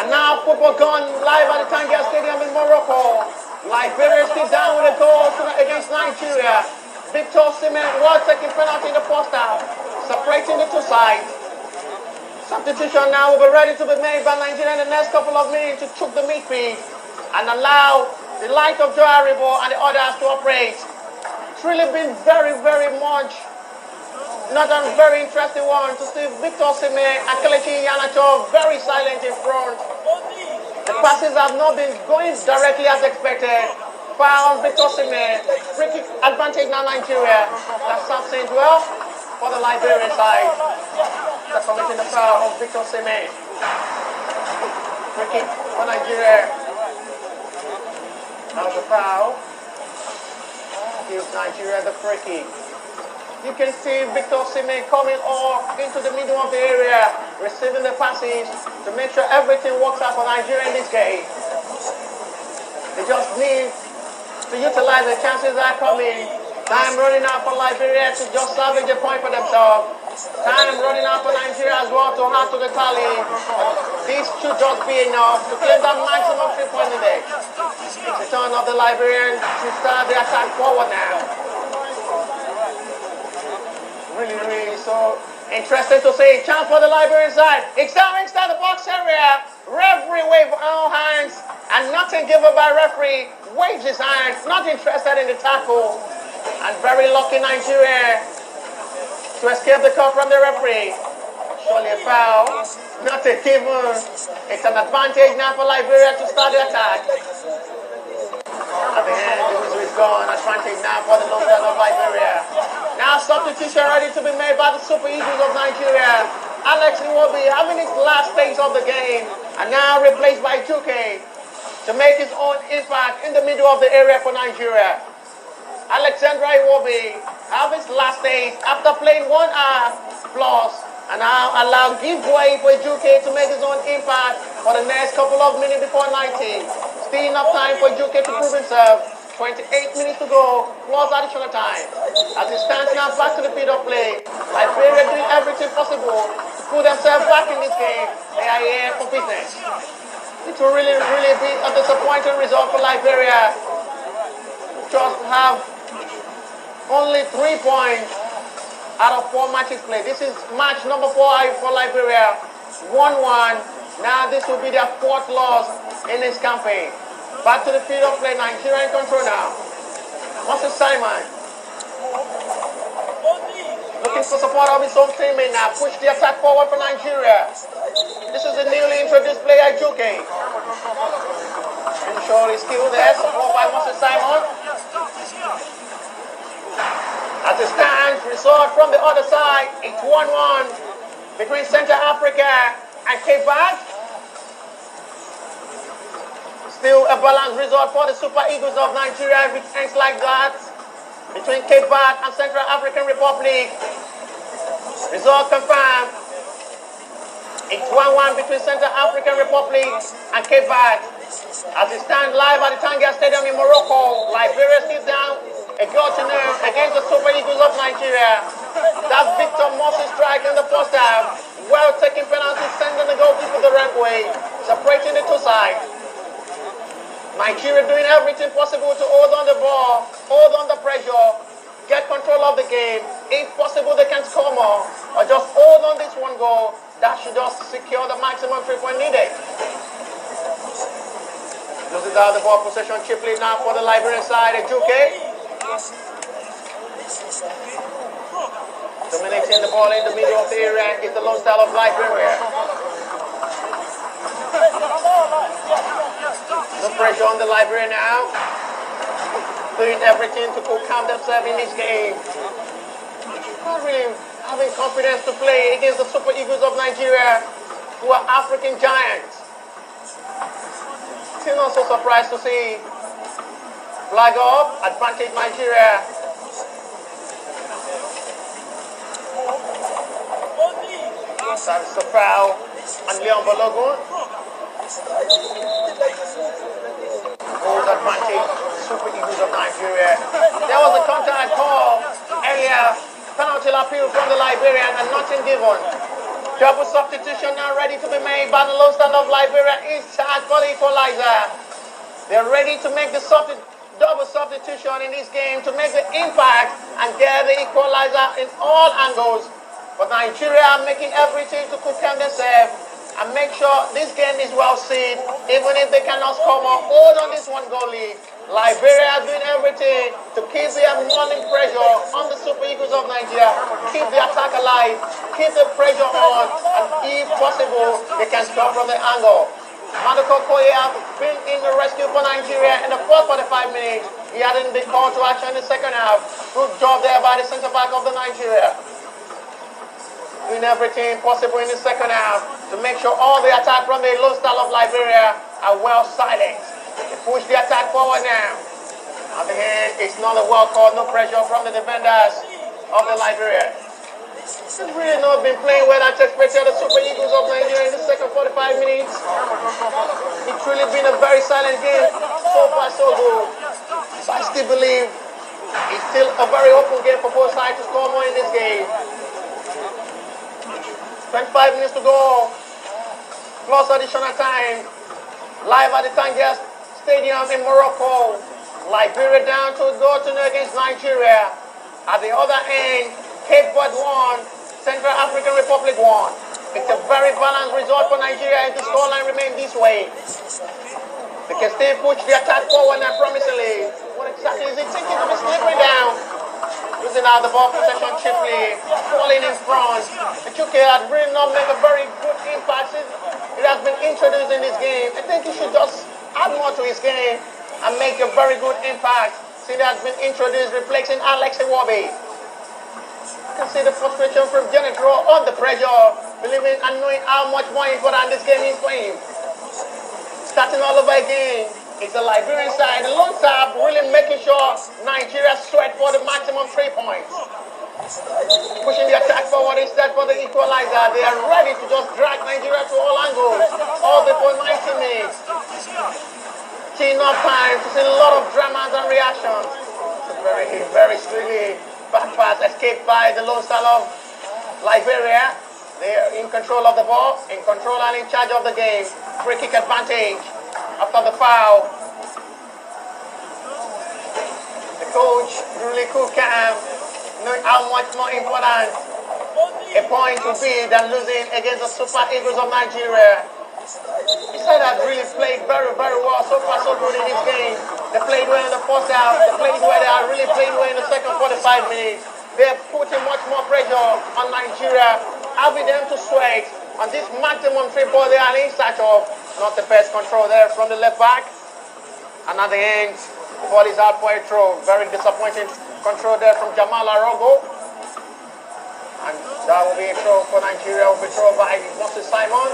And now football gone live at the Tangier Stadium in Morocco. Liberia still down with a goal against Nigeria. Victor Osimhen was taking penalty in the first half, separating the two sides. Substitution now will be ready to be made by Nigeria in the next couple of minutes to choke the midfield and allow the light of Joe Aribo and the others to operate. It's really been very, very much not a very interesting one to see Victor Osimhen and Kelechi Iheanacho very silent in front. The passes have not been going directly as expected. Foul on Victor Osimhen. Free kick advantage now Nigeria. That's something well for the Liberian side. They're committing the foul of Victor Osimhen. Free kick for Nigeria. Now the foul gives Nigeria the free kick. You can see Victor Osimhen coming off into the middle of the area, receiving the passes to make sure everything works out for Nigeria in this game. They just need to utilize the chances that are coming. Time running out for Liberia to just salvage a point for themselves. Time running out for Nigeria as well to add to the tally. This should just be enough to claim that maximum 3-point index. It's the turn of the Liberians to start the attack forward now. Really so interesting to see. Chance for the Liberian side. It's down inside the box area. Referee wave all hands and nothing given by referee. Waves his hands. Not interested in the tackle. And very lucky Nigeria to escape the call from the referee. Surely a foul. Not a given. It's an advantage now for Liberia to start the attack. At the end, the whistle is gone. Advantage now for the London of Liberia. Now substitution ready to be made by the Super Eagles of Nigeria. Alex Iwobi having his last stage of the game and now replaced by Juke to make his own impact in the middle of the area for Nigeria. Alexandra Iwobi have his last stage after playing 1 hour plus and now allow give way for Juke to make his own impact for the next couple of minutes before 90. Still enough time for Juke to prove himself. 28 minutes to go, plus additional time. As he stands now back to the field of play, Liberia doing everything possible to put themselves back in this game. They are here for business. It will really be a disappointing result for Liberia. Just have only 3 points out of 4 matches played. This is match number 4 for Liberia. 1-1. Now this will be their 4th loss in this campaign. Back to the field of play. Nigeria in control now. Moses Simon. Looking for support of his own teammate now. Push the attack forward for Nigeria. This is the newly introduced player, Juke. Ensure his skill there. Support by Moses Simon. As it stands, result from the other side. It's 1-1 between Central Africa and Cape Verde. Still a balanced result for the Super Eagles of Nigeria if it ends like that. Between Cape Verde and Central African Republic. Result confirmed. It's 1-1 between Central African Republic and Cape Verde. As it stands live at the Tangier Stadium in Morocco, Liberia still down a goal to nil against the Super Eagles of Nigeria. That's Victor Moses' strike in the first half. Well taken penalty, sending the goalkeeper the right way, separating the two sides. Nigeria doing everything possible to hold on the ball, hold on the pressure, get control of the game. If possible, they can score more, or just hold on this 1 goal. That should just secure the maximum 3-point needed. Loses out the ball possession cheaply now for the Liberian side. Juke dominating the ball in the middle of the area is the lone star of Liberia. No pressure on the Liberia now. Doing everything to calm themselves in this game. Not really having confidence to play against the Super Eagles of Nigeria, who are African giants. Still not so surprised to see flag up, advantage Nigeria. That's the foul on Leon Balogun. Goals advantage, Super Eagles of Nigeria. There was a contact call earlier, penalty appeal from the Liberian and nothing given. Double substitution now ready to be made by the lone stand of Liberia in charge for the equalizer. They're ready to make the double substitution in this game to make the impact and get the equalizer in all angles. But Nigeria are making everything to contain themselves and make sure this game is well seen, even if they cannot score more. Hold on this 1 goal lead. Liberia are doing everything to keep the morning pressure on the Super Eagles of Nigeria, keep the attack alive, keep the pressure on, and if possible, they can score from the angle. Maduko Koye has been in the rescue for Nigeria in the first 45 minutes. He hadn't been called to action in the second half. Good job there by the centre back of the Nigeria. Doing everything possible in the second half to make sure all the attack from the low style of Liberia are well silenced. They push the attack forward now. At the end, it's not a well call, no pressure from the defenders of the Liberia. They've really not been playing well as expected. The Super Eagles of Nigeria in the second 45 minutes. It's really been a very silent game. So far, so good. But I still believe it's still a very open game for both sides to score more in this game. 25 minutes to go, plus additional time. Live at the Tangier Stadium in Morocco. Liberia down to go to against Nigeria. At the other end, Cape Verde won, Central African Republic won. It's a very balanced result for Nigeria if the scoreline remains this way. They can still push the attack forward now promisingly. What exactly is it thinking to be slippery down? losing out the ball possession cheaply, falling in front. Echuke has really not made a very good impact. It has been introduced in this game. I think he should just add more to his game and make a very good impact. See, that has been introduced, replacing Alex Iwobi. You can see the frustration from Janet Rowe under pressure, believing and knowing how much more important this game is for him. Starting all over again. It's the Liberian side. The lone side really making sure Nigeria sweat for the maximum 3 points. Pushing the attack forward instead for the equalizer. They are ready to just drag Nigeria to all angles. All before 90 minutes. Enough time to see a lot of dramas and reactions. It's a very silly back pass escaped by the lone star of Liberia. They are in control of the ball, in control and in charge of the game. Free kick advantage after the foul. The coach really cool, calm, knowing how much more important a point would be than losing against the Super Eagles of Nigeria. He said that really played very well, so far so good in this game. They played well in the first half, they played well, they are really playing well in the second 45 minutes. They're putting much more pressure on Nigeria, having them to sweat on this maximum 3 ball they are in search of. Not the best control there from the left back. And at the end, the ball is out for a throw. Very disappointing control there from Jamal Arogo. And that will be a throw for Nigeria, will be thrown by Moses Simon.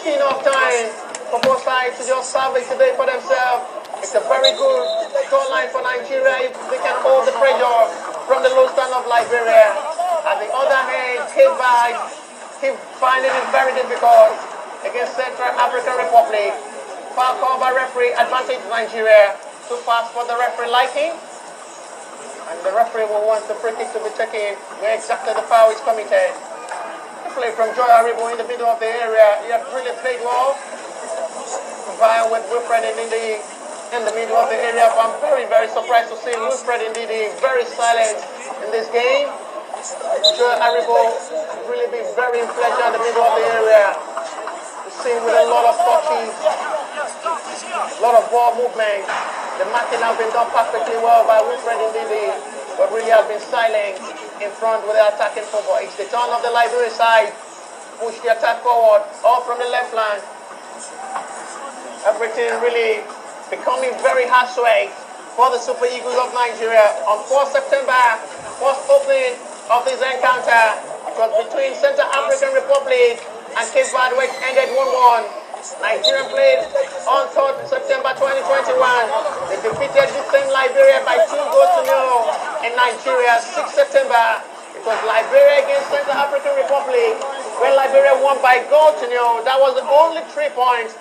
Enough time for both sides to just salvage today for themselves. It's a very good scoreline for Nigeria if they can hold the pressure from the low stand of Liberia. At the other hand, Cape Verde keep finding it very difficult against Central African Republic. Foul call by referee, advantage Nigeria. Too fast for the referee liking. And the referee will want the free kick to be taken where exactly the foul is committed. Play from Joy Aribo in the middle of the area. He has really played well. Combined with Wilfred in the middle of the area. But I'm very surprised to see Wilfred indeed very silent in this game. Joy Aribo really been very influential in the middle of the area. You see with a lot of touches, a lot of ball movement. The marking has been done perfectly well by Wilfred indeed, but really has been silent in front with the attacking football. It's the turn of the Liberia side. Push the attack forward, all from the left flank. Everything really becoming very hard sway for the Super Eagles of Nigeria. On 4 September, first opening of this encounter. It was between Central African Republic and Cape Verde, which ended 1-1. Nigeria played on 3rd September 2021. They defeated the same Liberia by 2-0 in Nigeria. 6th September, it was Liberia against Central African Republic, when Liberia won by 0-0. That was the only 3 points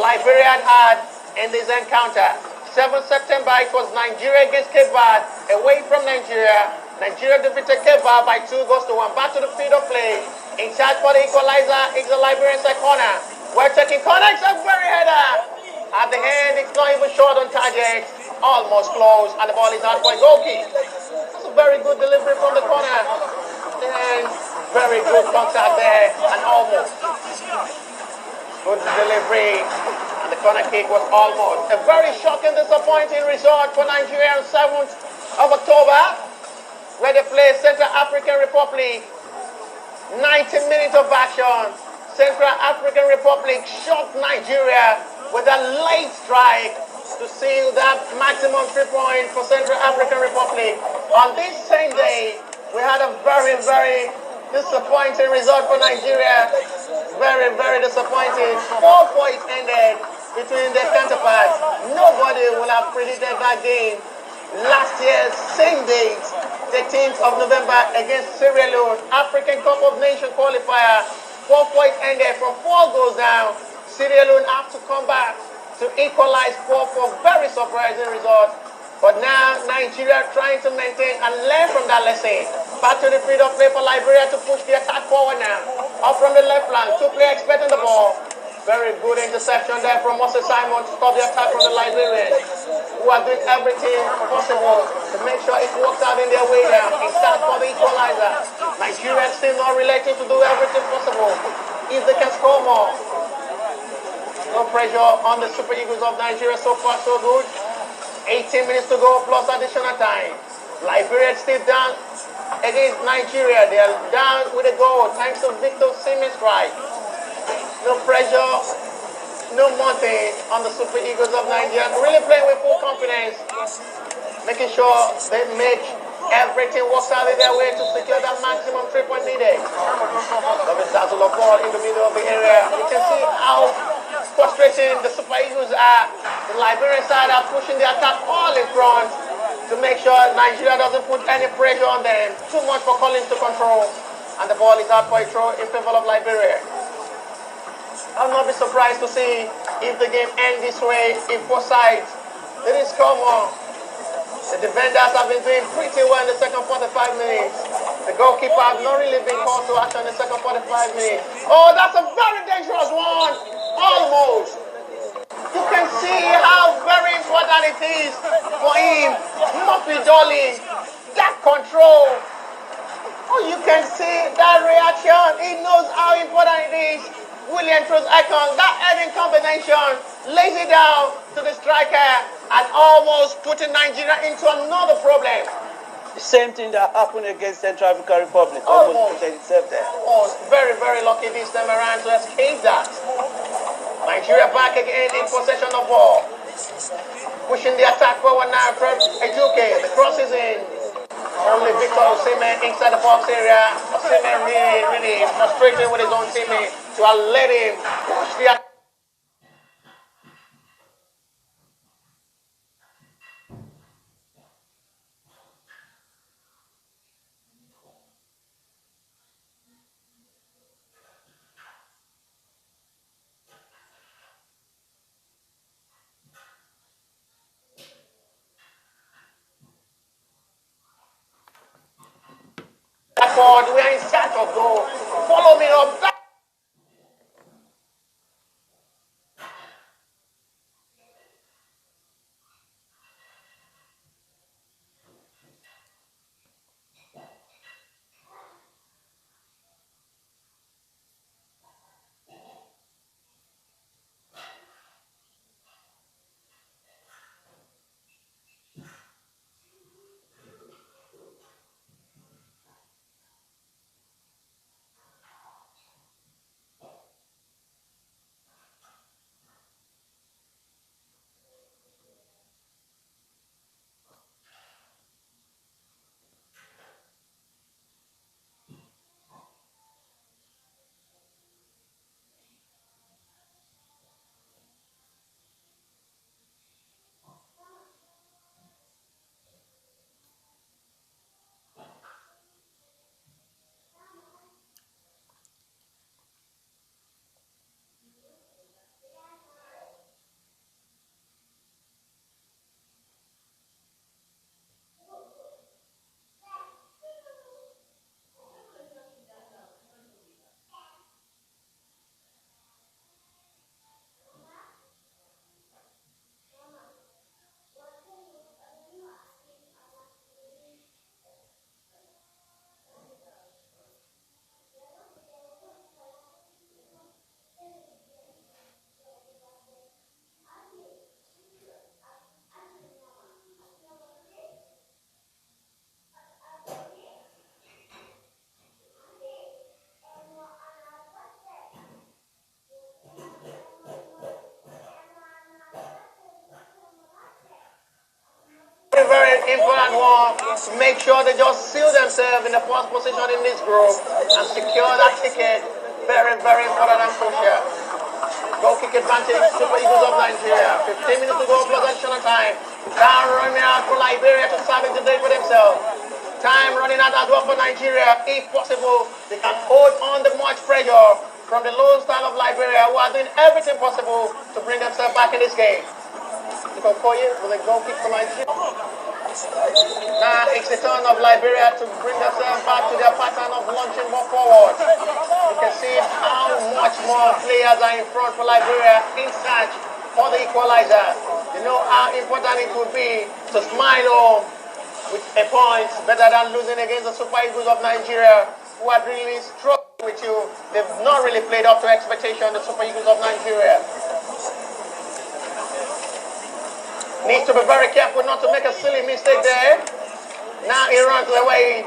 Liberia had in this encounter. 7th September, it was Nigeria against Cape Verde, away from Nigeria. Nigeria defeated Cape Verde by 2-1. Back to the field of play. In charge for the equalizer is the Liberian side corner. We're taking corner, it's a very header. At the end, it's not even short on target. Almost close, and the ball is out for a goal kick. That's a very good delivery from the corner. And very good contact there, and almost. Good delivery, and the corner kick was almost. A very shocking, disappointing result for Nigeria on 7th of October, where they play Central African Republic. 90 minutes of action. Central African Republic shocked Nigeria with a late strike to seal that maximum 3 points for Central African Republic. On this same day, we had a very disappointing result for Nigeria. Very disappointing. 4-4 ended between their counterparts. Nobody would have predicted that game. Last year's same date, 13th of November against Sierra Leone, African Cup of Nations qualifier. 4-4 ended from 4 goals down. Sierra Leone have to come back to equalize 4-4. Very surprising result. But now Nigeria trying to maintain and learn from that lesson. Back to the field of play for Liberia to push the attack forward now. Up from the left flank, 2 players expecting the ball. Very good interception there from Moses Simon to stop the attack from the Liberians, who are doing everything possible to make sure it works out in their way now. In start for the equalizer. Nigeria still not related to do everything possible if they can score more. No pressure on the Super Eagles of Nigeria so far, so good. 18 minutes to go plus additional time. Liberia is still down against Nigeria. They are down with a goal thanks to Victor Osimhen's strike. No pressure, no nothing on the Super Eagles of Nigeria. Really playing with full confidence, making sure they make everything works out in their way to secure that maximum 3-point needed. Of a dazzle of ball in the middle of the area. You can see how frustrating the Super Eagles are. The Liberian side are pushing the attack all in front to make sure Nigeria doesn't put any pressure on them. Too much for Collins to control. And the ball is out for a throw in favor of Liberia. I'll not be surprised to see if the game ends this way, if both sides didn't score more. The defenders have been doing pretty well in the second 45 minutes. The goalkeeper has not really been called to action in the second 45 minutes. Oh, that's a very dangerous one. Almost. You can see how very important it is for him not be dulling. That control. Oh, you can see that reaction. He knows how important it is. William throws icon, that heading combination, lays it down to the striker and almost putting Nigeria into another problem. The same thing that happened against Central African Republic. Almost put itself there. Oh, very, very lucky this time around to escape that. Nigeria back again in possession of ball. Pushing the attack forward now from Ejuke. The cross is in. Only Victor Osimhen inside the box area. Osimhen really frustrated with his own teammate to let him push the attack. We are in search of goal. Follow me up. Very important one to make sure they just seal themselves in the first position in this group and secure that ticket. Very, very important and crucial. Goal kick advantage, Super Eagles of Nigeria. 15 minutes to go plus additional time. Down running out for Liberia to salvage the day for themselves. Time running out as well for Nigeria. If possible, they can hold on the much pressure from the low style of Liberia, who are doing everything possible to bring themselves back in this game. Okoye with a goal kick for Nigeria. Now it's the turn of Liberia to bring themselves back to their pattern of launching more forward. You can see how much more players are in front for Liberia in search for the equalizer. You know how important it would be to smile home with a point better than losing against the Super Eagles of Nigeria, who are really struggling with you. They've not really played up to expectation, the Super Eagles of Nigeria. Needs to be very careful not to make a silly mistake there. Now he runs away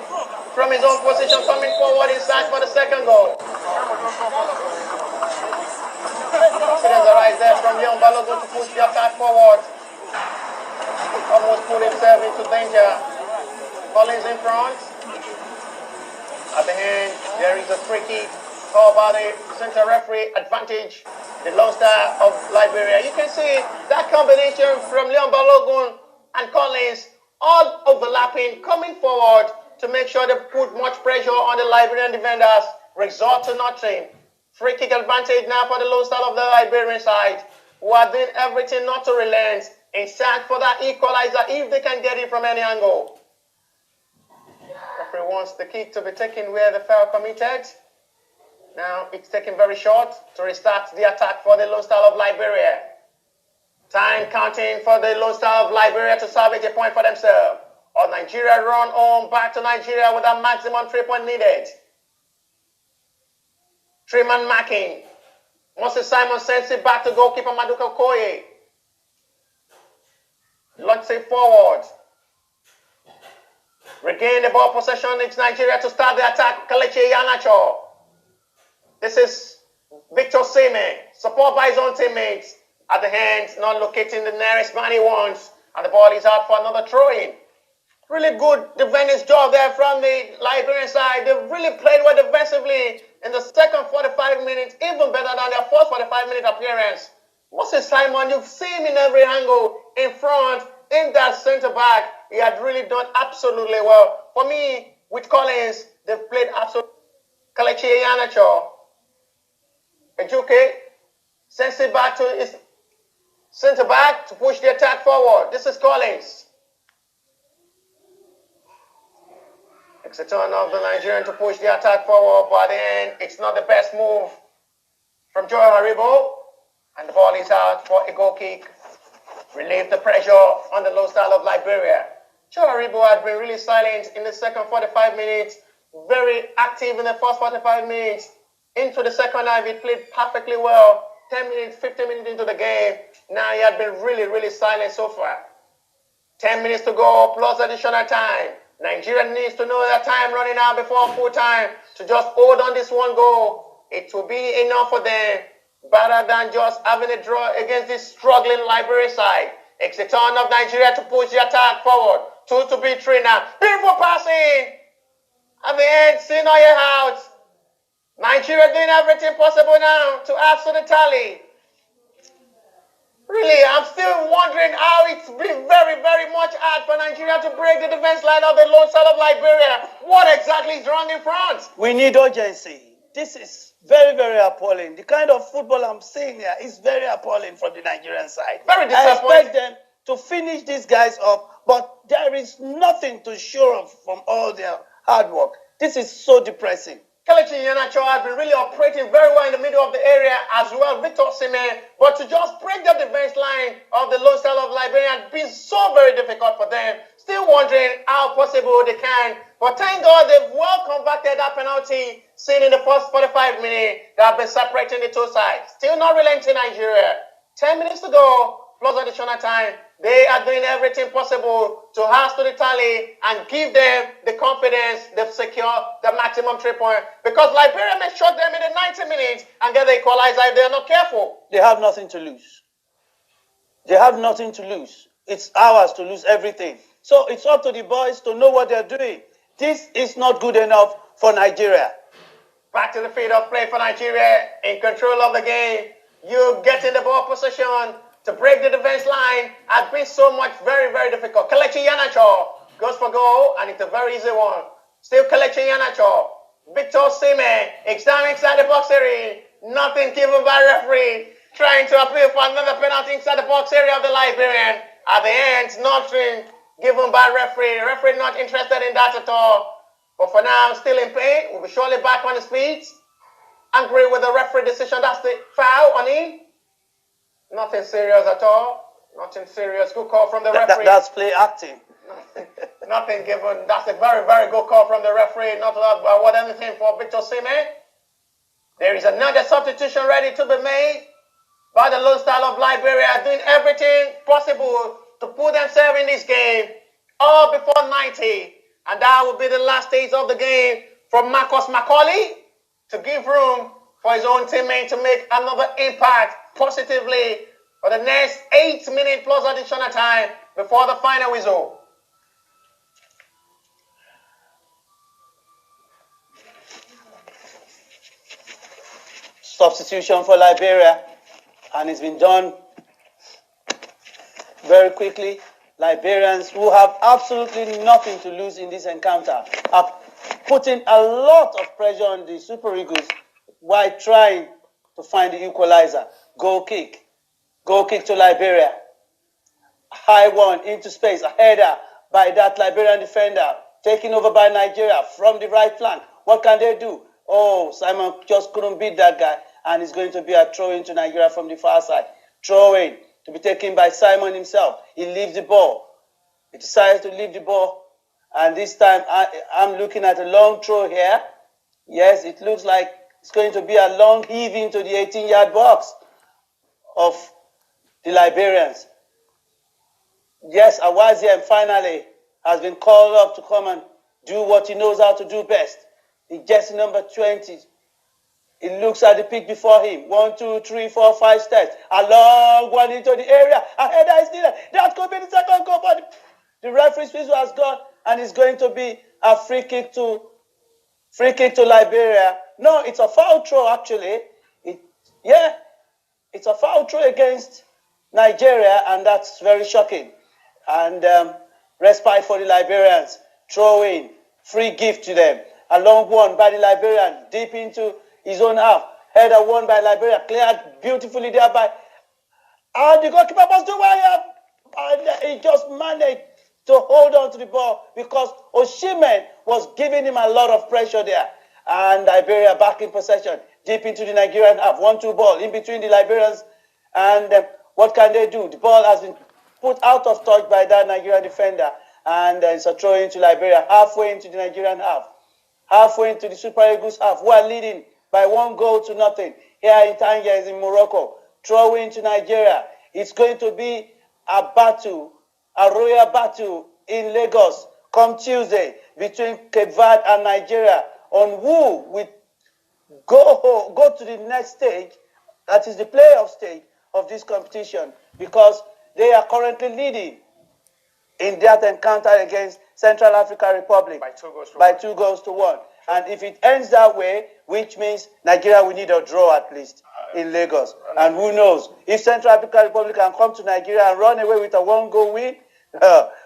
from his own position, coming forward inside for the second goal. Accidents arise there from Leon Balogun to push the attack forward. Almost put himself into danger. Collins in front. At the end, there is a free kick called by the center referee, advantage the Lone Star of Liberia. You can see that combination from Leon Balogun and Collins all overlapping, coming forward to make sure they put much pressure on the Liberian defenders. Result to nothing. Free kick advantage now for the Lone Star of the Liberian side, who are doing everything not to relent in search for that equalizer if they can get it from any angle. Referee wants the kick to be taken where the foul committed. Now it's taken very short to restart the attack for the Lone Star of Liberia. Time counting for the Lone Star of Liberia to salvage a point for themselves. Or Nigeria run home back to Nigeria with a maximum 3 point needed. 3-man marking. Moses Simon sends it back to goalkeeper Maduka Okoye. Launch it forward. Regain the ball possession. It's Nigeria to start the attack. Kelechi Iheanacho. This is Victor Sime, support by his own teammates. At the hand, not locating the nearest man he wants. And the ball is out for another throw-in. Really good defending job there from the Liberian side. They've really played well defensively in the second 45 minutes, even better than their first 45-minute appearance. Moses Simon, you've seen him in every angle, in front, in that centre-back. He had really done absolutely well. For me, with Collins, they've played absolutely. Kelechi Iheanacho. Ejuke sends it back to his centre-back to push the attack forward. This is Collins. It's the turn of the Nigerian to push the attack forward, but then it's not the best move from Joe Haribo. And the ball is out for a goal kick. Relieve the pressure on the Lone Star of Liberia. Joe Haribo had been really silent in the second 45 minutes, very active in the first 45 minutes. Into the second half, he played perfectly well. 10 minutes, 15 minutes into the game. Now he had been really, really silent so far. 10 minutes to go, plus additional time. Nigeria needs to know that time running out before full time to just hold on this one goal. It will be enough for them, better than just having a draw against this struggling Liberia side. It's the turn of Nigeria to push the attack forward. 2 to beat 3 now. Beautiful passing. At the end, Sinoye out. Nigeria doing everything possible now to add to the tally. Really, I'm still wondering how it's been very, very much hard for Nigeria to break the defense line of the Lone Star of Liberia. What exactly is wrong in front? We need urgency. This is very, very appalling. The kind of football I'm seeing here is very appalling from the Nigerian side. Very I disappointing. expect them to finish these guys up, but there is nothing to show from all their hard work. This is so depressing. Kelechi Iheanacho has been really operating very well in the middle of the area as well, Victor Sime, but to just break the defense line of the Lone Star of Liberia has been so very difficult for them. Still wondering how possible they can, but thank God they've well converted that penalty seen in the first 45 minutes that have been separating the two sides. Still not relenting Nigeria. 10 minutes to go, plus additional time. They are doing everything possible to add to the tally and give them the confidence they've secured the maximum 3 points. Because Liberia may shut them in the 90 minutes and get the equalizer if they're not careful. They have nothing to lose. They have nothing to lose. It's ours to lose everything. So it's up to the boys to know what they're doing. This is not good enough for Nigeria. Back to the field of play for Nigeria, in control of the game. You getting the ball possession to break the defense line has been so much very, very difficult. Kelechi Iheanacho goes for goal, and it's a very easy one. Still Kelechi Iheanacho. Victor Sime, exam inside the box area. Nothing given by referee. Trying to appeal for another penalty inside the box area of the Liberian. At the end, nothing given by referee. Referee not interested in that at all. But for now, still in pain. We'll be surely back on his feet. Angry with the referee decision. That's the foul on him. Nothing serious at all. Nothing serious. Good call from the referee. That's play acting. Nothing given. That's a very, very good call from the referee. Not about anything for Victor Sime. There is another substitution ready to be made by the Lone Star of Liberia, doing everything possible to put themselves in this game all before 90. And that will be the last stage of the game from Marcus Macaulay to give room for his own teammate to make another impact positively for the next 8 minutes plus additional time before the final whistle. Substitution for Liberia, and it's been done very quickly. Liberians, who have absolutely nothing to lose in this encounter, are putting a lot of pressure on the Super Eagles while trying to find the equalizer. Goal kick to Liberia. High one into space, a header by that Liberian defender, taken over by Nigeria from the right flank. What can they do? Oh, Simon just couldn't beat that guy, and it's going to be a throw into Nigeria from the far side. Throw in to be taken by Simon himself. He leaves the ball. He decides to leave the ball, and this time I'm looking at a long throw here. Yes, it looks like it's going to be a long heave into the 18-yard box of the Liberians. Yes, Awaziem finally has been called up to come and do what he knows how to do best. He gets number 20. He looks at the pick before him. 1, 2, 3, 4, 5 steps. A long one into the area. A header is needed. That could be the second goal, but the referee's whistle has gone, and it's going to be a free kick to Liberia. No, it's a foul throw actually. It's a foul throw against Nigeria, and that's very shocking. And respite for the Liberians. Throw in, free gift to them. A long one by the Liberian, deep into his own half. Header won by Liberia, cleared beautifully there by. And the goalkeeper was doing well, and he just managed to hold on to the ball because Osimhen was giving him a lot of pressure there. And Liberia back in possession, deep into the Nigerian half. 1-2 ball in between the Liberians. And what can they do? The ball has been put out of touch by that Nigerian defender. And it's a throw into Liberia, halfway into the Nigerian half. Halfway into the Super Eagles half, who are leading by 1-0 here in Tangier, in Morocco. Throw into Nigeria. It's going to be a battle, a royal battle in Lagos come Tuesday between Cape Verde and Nigeria on who will go to the next stage, that is the playoff stage of this competition, because they are currently leading in that encounter against Central African Republic by 2 goals to 1. And if it ends that way, which means Nigeria will need a draw at least in Lagos. And who knows, if Central African Republic can come to Nigeria and run away with a 1-goal win,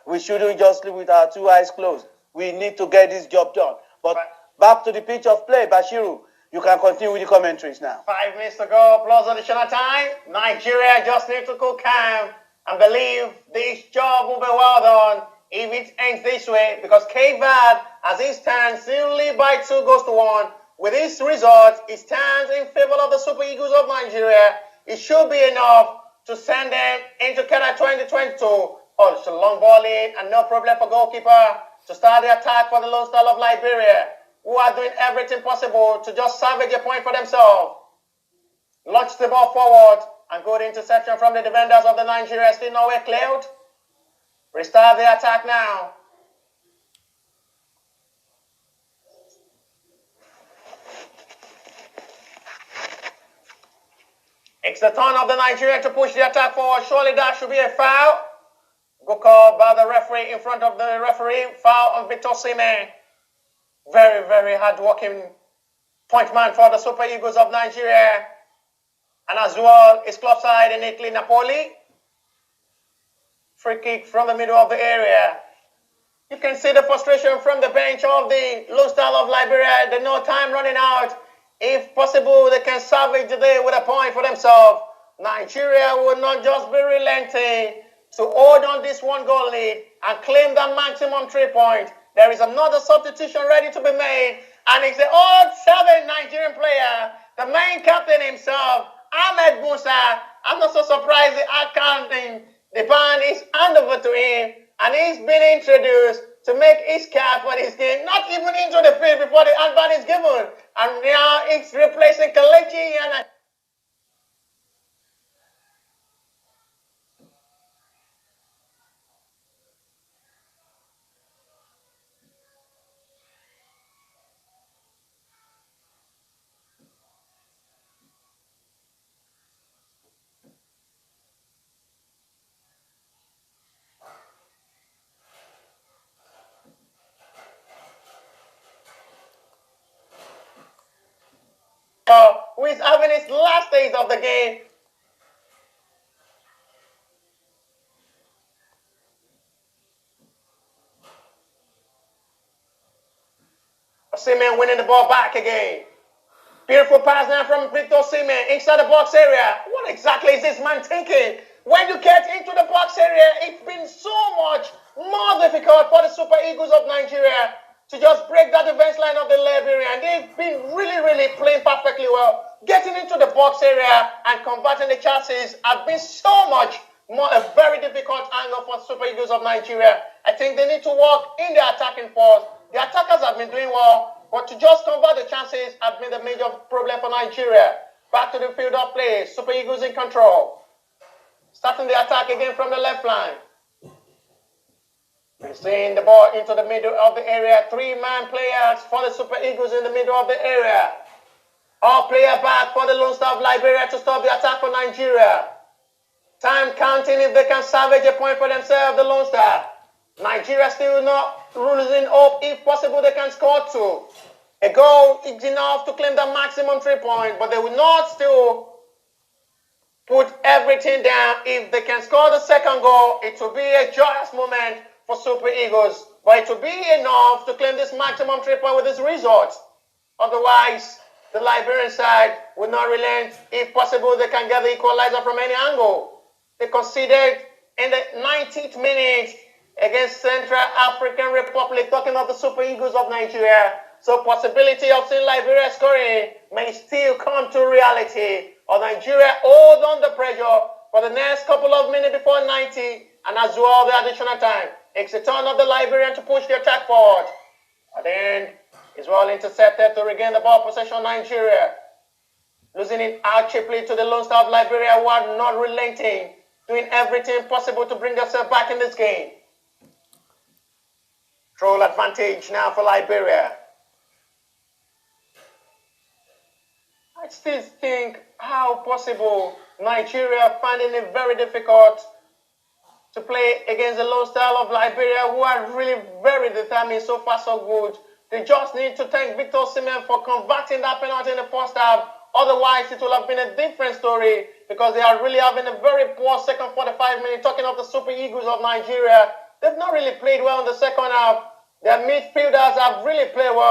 we shouldn't just live with our 2 eyes closed. We need to get this job done. But back to the pitch of play, Bashiru, you can continue with the commentaries now. 5 minutes to go, plus additional time. Nigeria just need to cool calm and believe this job will be well done if it ends this way, because Cape Verde, as it stands, still lead by 2 goals to 1. With this result, it stands in favor of the Super Eagles of Nigeria. It should be enough to send them into Qatar 2022. Oh, it's a long ball in, and no problem for goalkeeper to start the attack for the Lone Star of Liberia, who are doing everything possible to just salvage a point for themselves. Launch the ball forward, and good interception from the defenders of the Nigeria, still nowhere cleared. Restart the attack now. It's the turn of the Nigerian to push the attack forward. Surely that should be a foul. Good call by the referee in front of the referee. Foul on Victor Osimhen. Very, very hard-working point man for the Super Eagles of Nigeria. And as well, his club side in Italy, Napoli. Free kick from the middle of the area. You can see the frustration from the bench of the Lone Star of Liberia. There's no time running out. If possible, they can salvage the day with a point for themselves. Nigeria will not just be relenting to hold on this 1-goal lead and claim the maximum 3 points. There is another substitution ready to be made, and it's the old 7 Nigerian player, the main captain himself, Ahmed Musa. I'm not so surprised the band is handed over to him, and he's been introduced to make his cap for this game, not even into the field before the handband is given. And now it's replacing Kelechi and having its last days of the game. Osimhen winning the ball back again. Beautiful pass now from Victor Osimhen inside the box area. What exactly is this man thinking? When you get into the box area, it's been so much more difficult for the Super Eagles of Nigeria to just break that defense line of the Liberia. And they've been really playing perfectly well. Getting into the box area and converting the chances have been so much more a very difficult angle for Super Eagles of Nigeria. I think they need to work in their attacking force. The attackers have been doing well, but to just convert the chances has been the major problem for Nigeria. Back to the field of play. Super Eagles in control. Starting the attack again from the left line. We're seeing the ball into the middle of the area. 3-man players for the Super Eagles in the middle of the area. All player back for the Lone Star of Liberia to stop the attack for Nigeria. Time counting if they can salvage a point for themselves, the Lone Star. Nigeria still not losing hope. If possible, they can score 2. A goal is enough to claim the maximum 3 points, but they will not still put everything down. If they can score the second goal, it will be a joyous moment for Super Eagles, but it will be enough to claim this maximum 3 points with this result. Otherwise, the Liberian side will not relent. If possible, they can get the equalizer from any angle. They conceded in the 19th minute against Central African Republic, talking of the Super Eagles of Nigeria. So possibility of seeing Liberia scoring may still come to reality. Or Nigeria hold on the pressure for the next couple of minutes before 90, and as well the additional time. It's the turn of the Liberian to push the attack forward. At the end, is well intercepted to regain the ball possession. Nigeria losing it out cheaply to the Lone Star of Liberia, who are not relenting, doing everything possible to bring themselves back in this game. Control advantage now for Liberia. I still think how possible Nigeria finding it very difficult to play against the Lone Star of Liberia, who are really very determined. So far so good. They just need to thank Victor Osimhen for converting that penalty in the first half. Otherwise, it will have been a different story, because they are really having a very poor second 45 minutes. Talking of the Super Eagles of Nigeria, they've not really played well in the second half. Their midfielders have really played well.